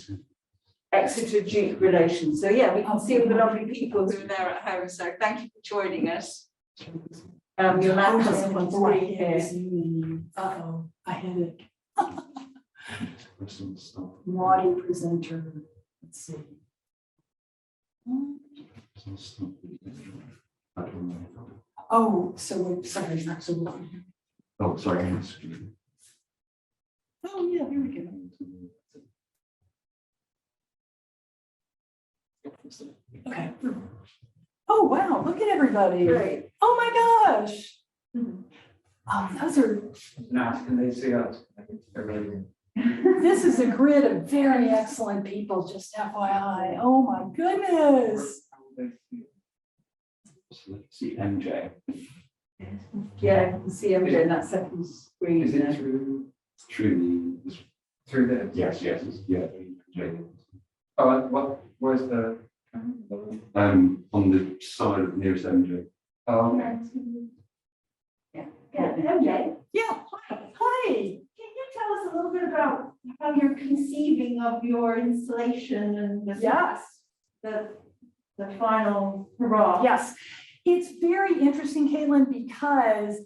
Exeter Duke relations. So yeah, we can see all the lovely people who are there at home. So thank you for joining us. You'll now have on screen here. Uh-oh, I hit it. Naughty presenter. Let's see. Oh, so we're sorry, not so long. Oh, sorry. Oh, yeah, here we go. Okay. Oh, wow, look at everybody. Great. Oh my gosh. Oh, those are, Now, can they see us? this is a grid of very excellent people, just FYI. Oh my goodness. See MJ. Yeah, you can see MJ in that second screen. Is it there. through this? Yes, yeah. MJ. Oh, where's the? On the side of nearest MJ. Oh, okay. Yeah, MJ. Yeah, hi. Can you tell us a little bit about how you're conceiving of your installation and Yes. the final hurrah? Yes, it's very interesting, Caitlin, because,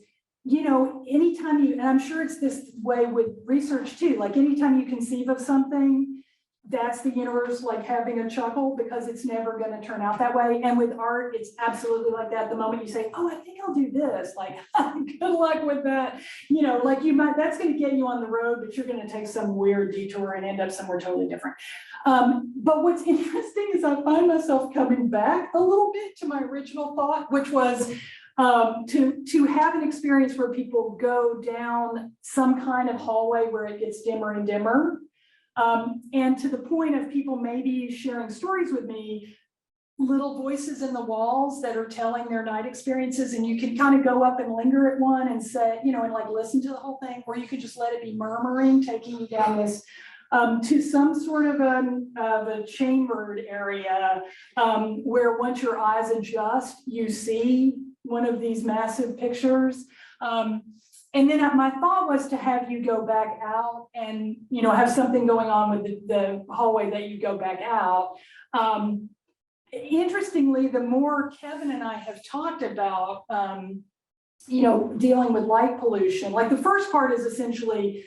you know, anytime you, and I'm sure it's this way with research too, like anytime you conceive of something, that's the universe like having a chuckle because it's never going to turn out that way. And with art, it's absolutely like that. The moment you say, oh, I think I'll do this, like, good luck with that. You know, like you might, that's going to get you on the road, but you're going to take some weird detour and end up somewhere totally different. But what's interesting is I find myself coming back a little bit to my original thought, which was to have an experience where people go down some kind of hallway where it gets dimmer and dimmer. And to the point of people maybe sharing stories with me, little voices in the walls that are telling their night experiences, and you can kind of go up and linger at one and say, you know, and like listen to the whole thing, or you could just let it be murmuring, taking you down this to some sort of a chambered area where once your eyes adjust, you see one of these massive pictures. And then my thought was to have you go back out and, you know, have something going on with the hallway that you go back out. Interestingly, the more Kevin and I have talked about, you know, dealing with light pollution, like the first part is essentially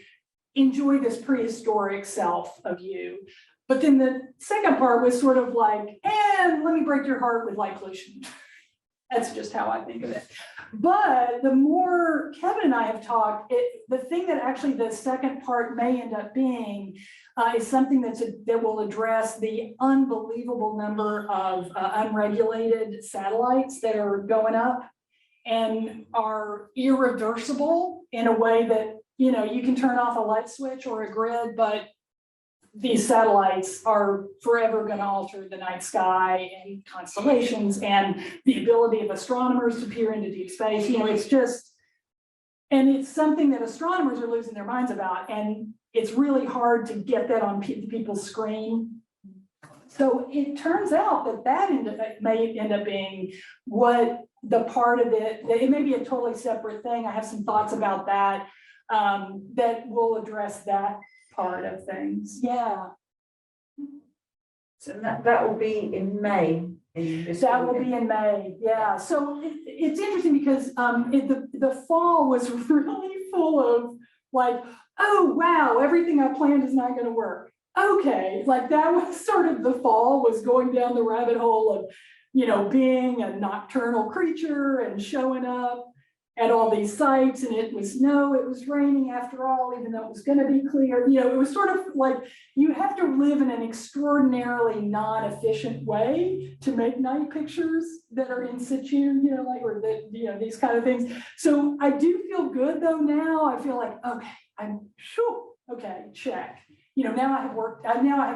enjoy this prehistoric self of you. But then the second part was sort of like, and let me break your heart with light pollution. That's just how I think of it. But the more Kevin and I have talked, the thing that actually the second part may end up being is something that will address the unbelievable number of unregulated satellites that are going up and are irreversible in a way that, you know, you can turn off a light switch or a grid, but these satellites are forever going to alter the night sky and constellations and the ability of astronomers to peer into deep space. You know, it's just, and it's something that astronomers are losing their minds about. And it's really hard to get that on people's screen. So it turns out that may end up being what the part of it may be a totally separate thing. I have some thoughts about that that will address that part of things. Yeah. So that will be in May. That will be in May. Yeah. So it's interesting because the fall was really full of like, oh wow, everything I planned is not going to work. Okay, like that was sort of the fall was going down the rabbit hole of, you know, being a nocturnal creature and showing up at all these sites, and it was raining after all, even though it was going to be clear. You know, it was sort of like you have to live in an extraordinarily non-efficient way to make night pictures that are in situ, you know, like, or that, you know, these kind of things. So I do feel good though now. I feel like, okay, I'm sure, okay, check. You know, now I have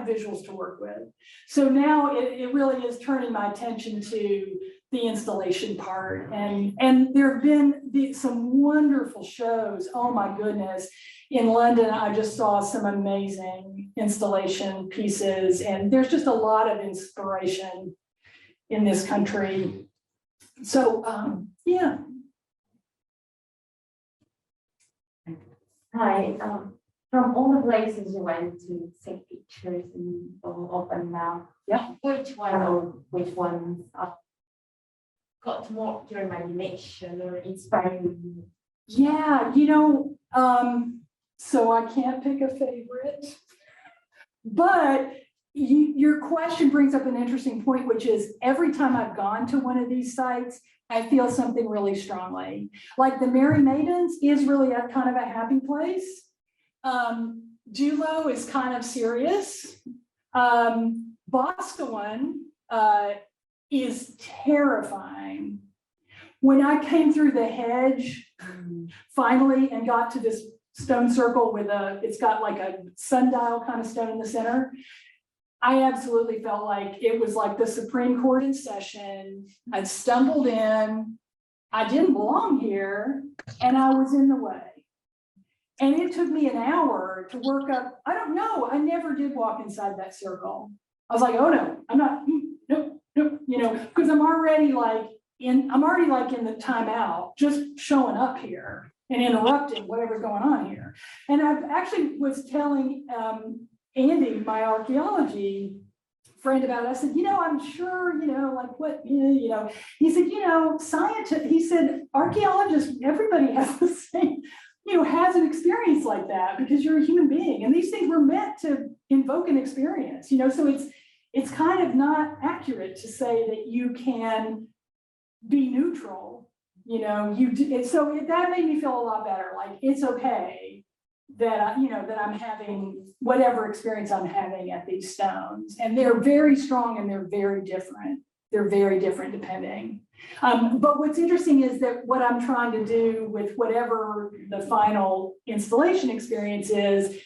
visuals to work with. So now it really is turning my attention to the installation part. And there have been some wonderful shows. Oh my goodness. In London, I just saw some amazing installation pieces, and there's just a lot of inspiration in this country. So, yeah. Hi. From all the places you went to take pictures of them now, Yeah. which ones got more your imagination or inspired you? Yeah, you know, so I can't pick a favorite, but your question brings up an interesting point, which is every time I've gone to one of these sites, I feel something really strongly. Like the Merry Maidens is really a kind of a happy place. Dulo is kind of serious. Boscawen is terrifying. When I came through the hedge finally and got to this stone circle with it's got like a sundial kind of stone in the center, I absolutely felt like it was like the Supreme Court in session. I'd stumbled in, I didn't belong here, and I was in the way. And it took me an hour to work up. I don't know. I never did walk inside that circle. I was like, oh no, I'm not, nope, you know, because I'm already like in the timeout, just showing up here and interrupting whatever's going on here. And I actually was telling Andy, my archaeology friend, about it. I said, you know, I'm sure, you know, like what, you know, he said, you know, he said, archaeologists, everybody has the same, you know, has an experience like that because you're a human being, and these things were meant to invoke an experience, you know, so it's kind of not accurate to say that you can be neutral, you know, so that made me feel a lot better. Like it's okay that, you know, that I'm having whatever experience I'm having at these stones, and they're very strong and they're very different. they're very different depending. But what's interesting is that what I'm trying to do with whatever the final installation experience is,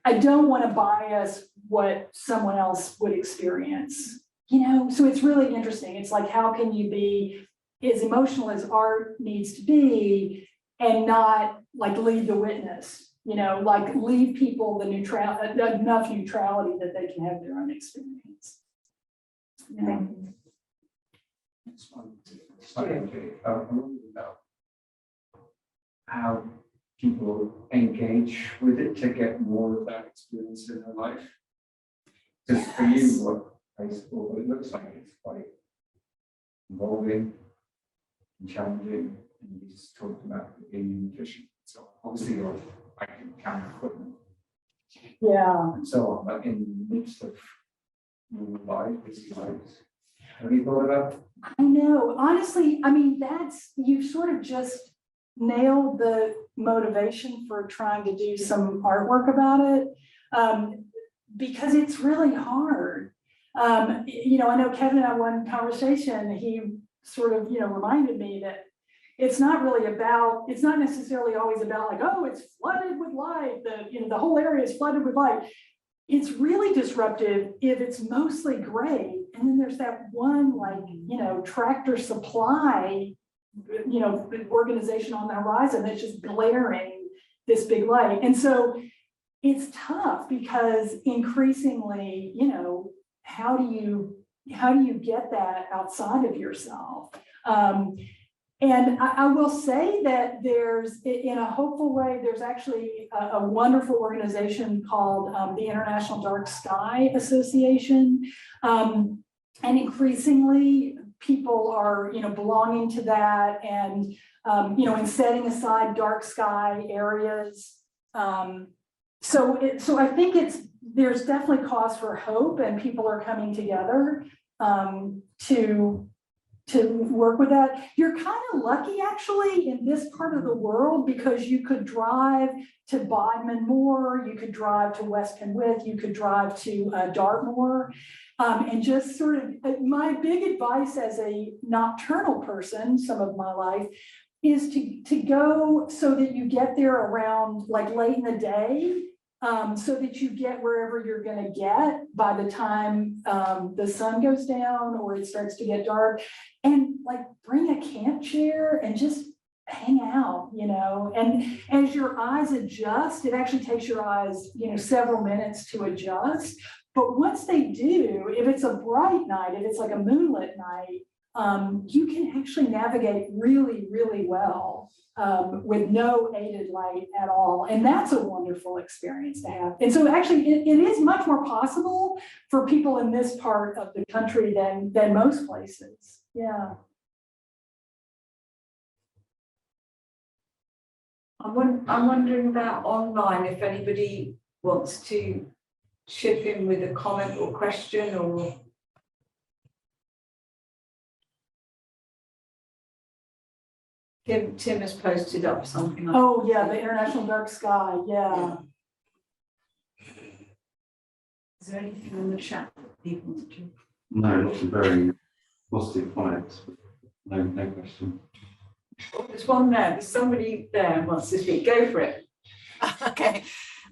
I don't want to bias what someone else would experience, so it's really interesting. It's like, how can you be as emotional as art needs to be and not like lead the witness, like leave people enough neutrality that they can have their own experience. I'm wondering about how people engage with it to get more of that experience in their life. Because for you, what it looks like is quite involving and challenging, and you just talked about being efficient. So obviously you're acting camera equipment Yeah. and so on, but in the midst of your life, busy lives, have you thought about? I know, honestly, you sort of just nailed the motivation for trying to do some artwork about it, because it's really hard. I know Kevin and I had one conversation, he sort of, reminded me that it's not necessarily always about like, oh, it's flooded with light, the whole area is flooded with light. It's really disruptive if it's mostly gray. And then there's that one Tractor Supply, organization on the horizon that's just glaring this big light. And so it's tough because increasingly, how do you get that outside of yourself? And I will say that there's, in a hopeful way, there's actually a wonderful organization called the International Dark Sky Association. And increasingly people are, belonging to that and, and setting aside dark sky areas. So I think there's definitely cause for hope, and people are coming together to work with that. You're kind of lucky actually in this part of the world because you could drive to Bodmin Moor, you could drive to West Penwith, you could drive to Dartmoor, and just sort of, my big advice as a nocturnal person, some of my life, is to go so that you get there around like late in the day, so that you get wherever you're going to get by the time the sun goes down or it starts to get dark, and like bring a camp chair and just hang out, and as your eyes adjust, it actually takes your eyes, several minutes to adjust. But once they do, if it's a bright night, if it's like a moonlit night, you can actually navigate really, really well with no aided light at all. And that's a wonderful experience to have. And so actually it is much more possible for people in this part of the country than most places. Yeah. I'm wondering about online, if anybody wants to chip in with a comment or question or. Tim has posted up something. Oh yeah, the International Dark Sky, yeah. Is there anything in the chat that people want to? No, lots of very positive comments. No question. Oh, there's one there. There's somebody there who wants to speak. Go for it. Okay.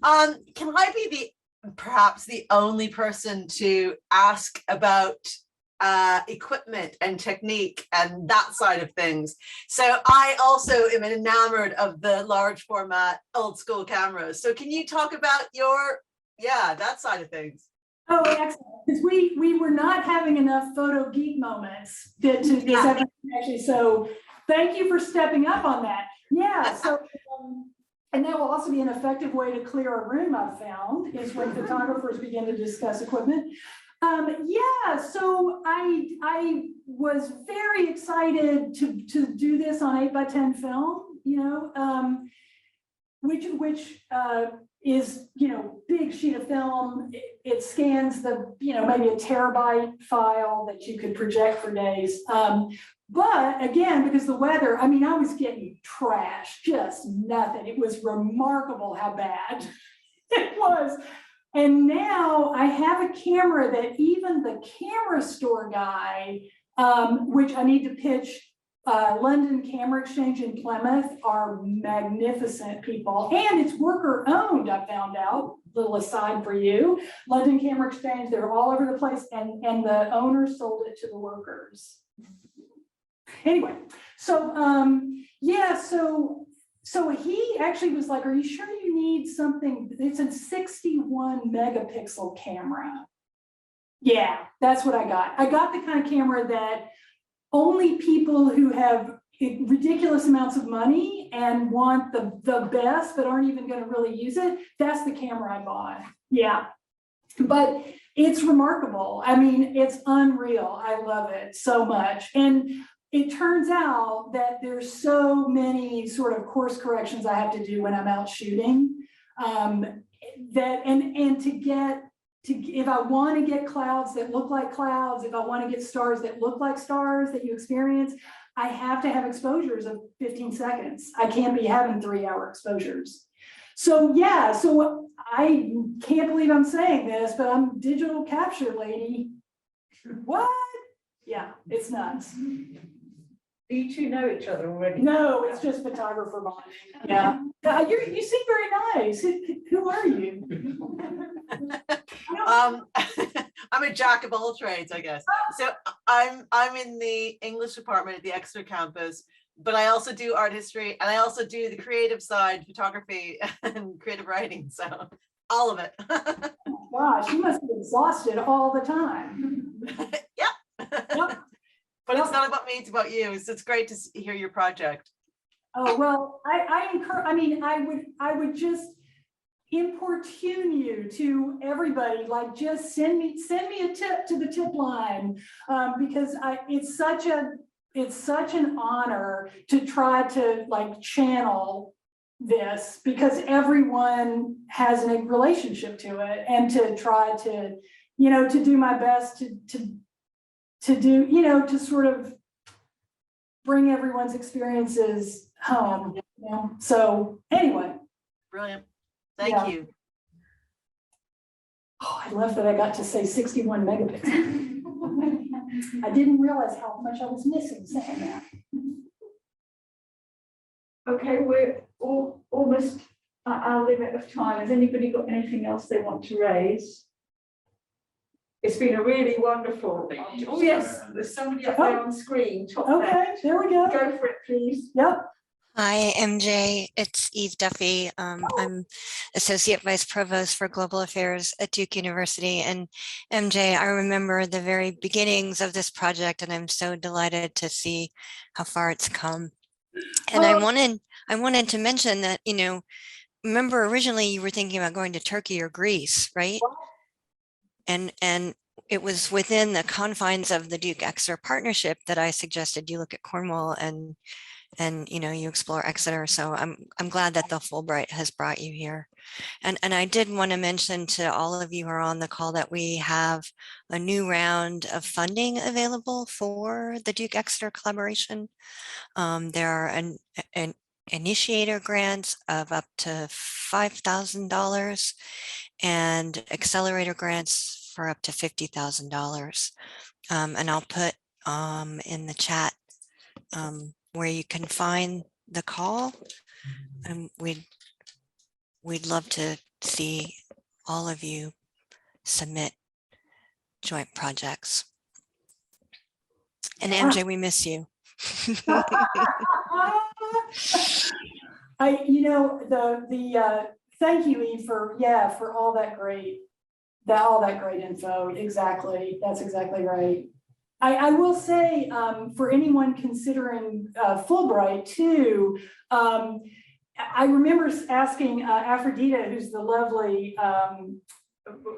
Can I be perhaps the only person to ask about equipment and technique and that side of things? So I also am enamored of the large format old school cameras. So can you talk about that side of things? Oh, excellent. Because we were not having enough photo geek moments to actually. So thank you for stepping up on that. Yeah. So and that will also be an effective way to clear a room, I've found, is when photographers begin to discuss equipment. So I was very excited to do this on 8x10 film, which is, big sheet of film. It scans maybe a terabyte file that you could project for days. But again, because the weather, I was getting trashed, just nothing. It was remarkable how bad it was. And now I have a camera that even the camera store guy, which I need to pitch, London Camera Exchange in Plymouth are magnificent people, and it's worker owned. I found out, little aside for you, London Camera Exchange, they're all over the place, and the owner sold it to the workers. Anyway, so yeah, so he actually was like, are you sure you need something? It's a 61 megapixel camera. Yeah, that's what I got. I got the kind of camera that only people who have ridiculous amounts of money and want the best, but aren't even going to really use it. That's the camera I bought. Yeah, but it's remarkable. I mean, it's unreal. I love it so much. And it turns out that there's so many sort of course corrections I have to do when I'm out shooting, that and to get if I want to get clouds that look like clouds, if I want to get stars that look like stars that you experience, I have to have exposures of 15 seconds. I can't be having 3-hour exposures. So yeah, so I can't believe I'm saying this, but I'm digital capture lady. What? Yeah, it's nuts. Do you two know each other already? No, it's just photographer bonding. Yeah. You seem very nice. Who are you? I'm a jack of all trades, I guess. So I'm in the English department at the Exeter campus, but I also do art history, and I also do the creative side, photography and creative writing. So all of it. Gosh, you must be exhausted all the time. Yeah. Yep. But it's not about me, it's about you. So it's great to hear your project. Oh, well, I would just importune you to everybody, like just send me a tip to the tip line, because it's such an honor to try to like channel this, because everyone has a relationship to it, and to try to, to do my best to do, to sort of bring everyone's experiences home. So anyway. Brilliant. Thank you. Oh, I love that I got to say 61 megapixels. I didn't realize how much I was missing saying that. Okay, we're almost at our limit of time. Has anybody got anything else they want to raise? It's been a really wonderful. Oh yes, there's somebody up there on screen. Top Okay, left. there we go. Go for it, please. Yep. Hi, MJ. It's Eve Duffy. I'm Associate Vice Provost for Global Affairs at Duke University. And MJ, I remember the very beginnings of this project, and I'm so delighted to see how far it's come. And I wanted to mention that, remember originally you were thinking about going to Turkey or Greece, right? And it was within the confines of the Duke Exeter partnership that I suggested you look at Cornwall and you explore Exeter. So I'm glad that the Fulbright has brought you here. And I did want to mention to all of you who are on the call that we have a new round of funding available for the Duke Exeter collaboration. There are an initiator grants of up to $5,000 and accelerator grants for up to $50,000. And I'll put in the chat where you can find the call, and we'd love to see all of you submit joint projects. And MJ, we miss you. Thank you, Eve, for all that great info. Exactly, that's exactly right. I will say, for anyone considering Fulbright too, I remember asking Aphrodita, who's the lovely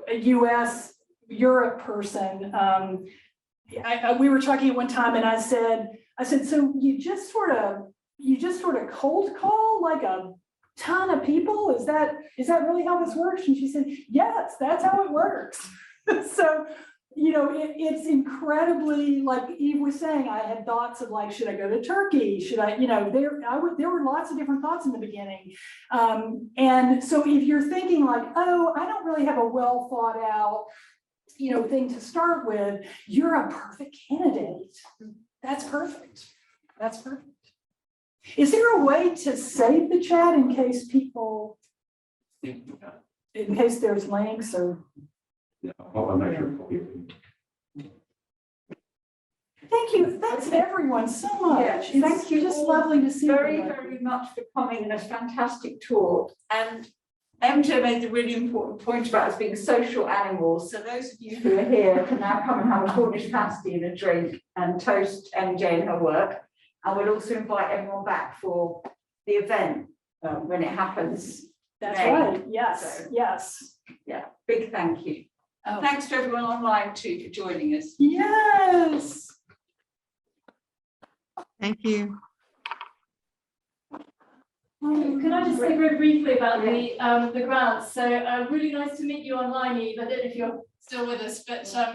US Europe person. We were talking at one time, and I said, so you just sort of cold call like a ton of people? Is that really how this works? And she said, yes, that's how it works. So it's incredibly, like Eve was saying, I had thoughts of like, should I go to Turkey? Should I, there were lots of different thoughts in the beginning. And so if you're thinking like, oh, I don't really have a well thought out, thing to start with, you're a perfect candidate. That's perfect. That's perfect. Is there a way to save the chat in case people, in case there's links or? Yeah, I'll make sure. Thank you. Thanks everyone so much. Yes, It's thank you just all lovely to see very, you. very much for coming and a fantastic talk. And MJ made the really important point about us being social animals. So those of you who are here can now come and have a Cornish pasty and a drink and toast MJ and her work. And we'll also invite everyone back for the event when it happens. That's May. right. Yes, So, yes. yeah, big thank you. Oh. Thanks to everyone online too for joining us. Yes. Thank you. Can I just say very briefly about the grants? So really nice to meet you online, Eve. I don't know if you're still with us, but so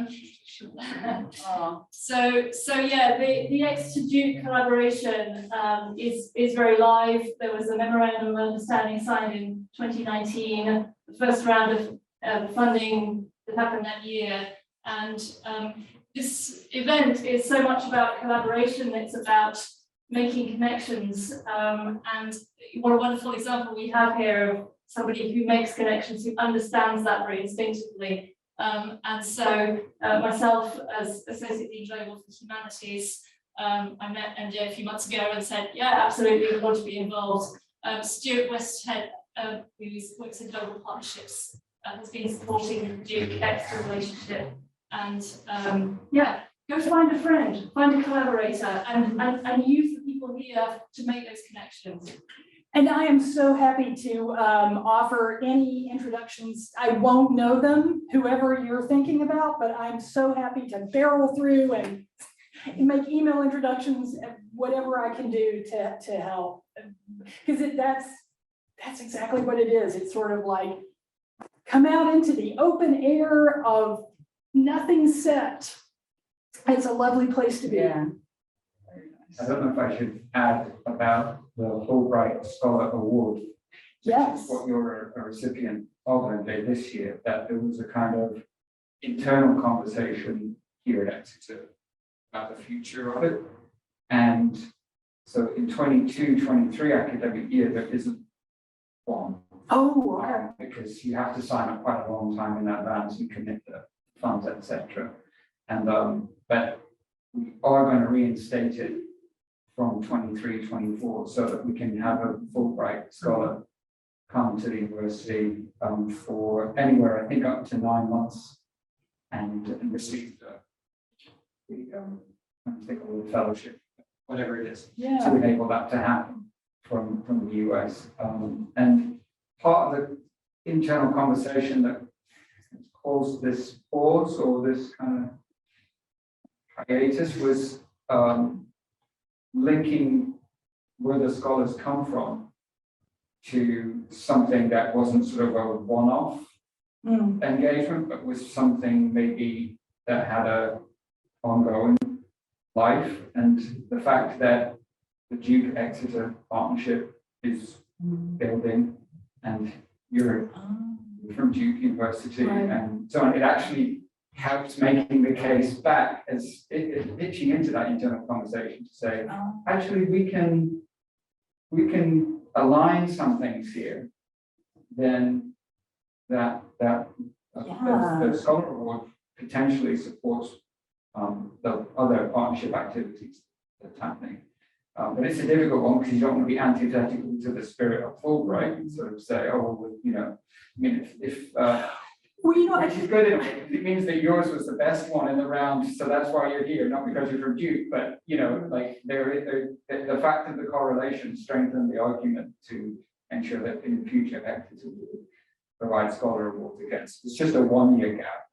yeah, the Exeter Duke collaboration is very live. There was a memorandum of understanding signed in 2019, the first round of funding that happened that year, and this event is so much about collaboration. It's about making connections, and what a wonderful example we have here of somebody who makes connections, who understands that very instinctively. And so myself as Associate Dean Global for Humanities, I met MJ a few months ago and said, yeah, absolutely, we want to be involved. Stuart Westhead, who works in global partnerships, has been supporting the Duke-Exeter relationship. And yeah, go find a friend, find a collaborator, and use the people here to make those connections. And I am so happy to offer any introductions. I won't know them, whoever you're thinking about, but I'm so happy to barrel through and make email introductions, whatever I can do to help. Because that's exactly what it is. It's sort of like come out into the open air of nothing set. It's a lovely place to be. I don't know if I should add about the Fulbright Scholar Award. Yes. Which is what you're a recipient of MJ this year, that there was a kind of internal conversation here at Exeter about the future of it. And so in 22-23 academic year, there isn't one. Oh, okay. Because you have to sign up quite a long time in advance and commit the funds, etc. And but we are going to reinstate it from 23-24 so that we can have a Fulbright scholar come to the university for anywhere, I think, up to 9 months and receive the fellowship, whatever it is, to enable that to happen from the US. And part of the internal conversation that caused this pause or this kind of hiatus was linking where the scholars come from to something that wasn't sort of a one-off engagement, but was something maybe that had a ongoing life. And the fact that the Duke Exeter partnership is building, and you're from Duke University, and so on, it actually helps making the case back as pitching into that internal conversation to say, actually, we can align some things here, then that the Scholar Award potentially supports the other partnership activities that's happening. But it's a difficult one because you don't want to be antithetical to the spirit of Fulbright and sort of say, oh, well, I mean, if which is good, it means that yours was the best one in the round, so that's why you're here, not because you're from Duke, but like the fact of the correlation strengthened the argument to ensure that in the future Exeter will provide scholar awards against. It's just a 1-year gap,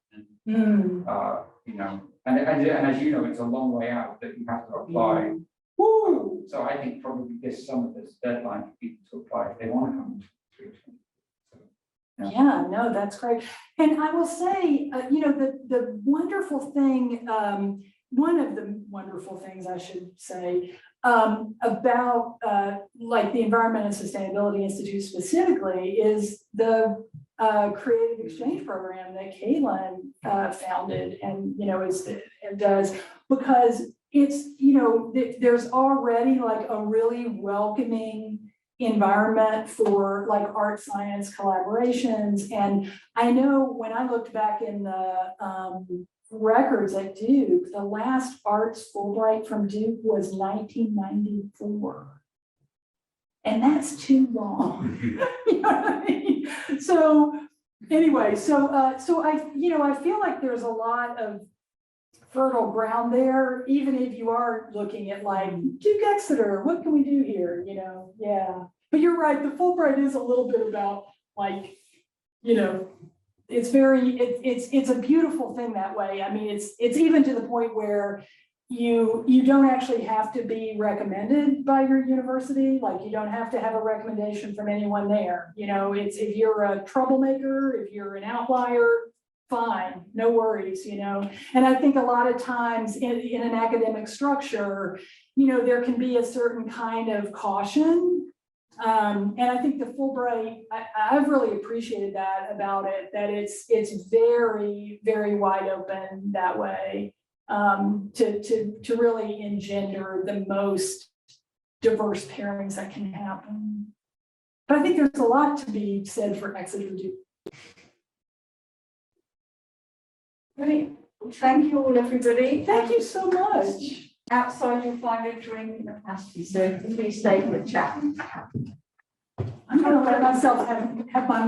and as you know, it's a long way out that you have to apply. So I think probably this summer, this deadline for people to apply if they want to come to 320. Yeah, no, that's great. And I will say, you know, the wonderful thing, one of the wonderful things I should say about like the Environment and Sustainability Institute specifically is the creative exchange program that Caitlin founded and, you know, and does, because it's, you know, there's already like a really welcoming environment for like art science collaborations. And I know when I looked back in the records at Duke, the last arts Fulbright from Duke was 1994. And that's too long. You know what I mean? So anyway, so I, you know, I feel like there's a lot of fertile ground there, even if you are looking at like Duke Exeter, what can we do here? You know, yeah. But you're right, the Fulbright is a little bit about like, you know, it's very, it's a beautiful thing that way. I mean, it's even to the point where you don't actually have to be recommended by your university. Like you don't have to have a recommendation from anyone there. You know, it's if you're a troublemaker, if you're an outlier, fine, no worries, you know. And I think a lot of times in an academic structure, you know, there can be a certain kind of caution. And I think the Fulbright, I've really appreciated that about it, that it's very, very wide open that way, to really engender the most diverse pairings that can happen. But I think there's a lot to be said for Exeter Duke. Great. Thank you all, everybody. Thank you so much. Outside, you'll find a drink in the pasty, so please stay for the chat. I'm going to let myself have my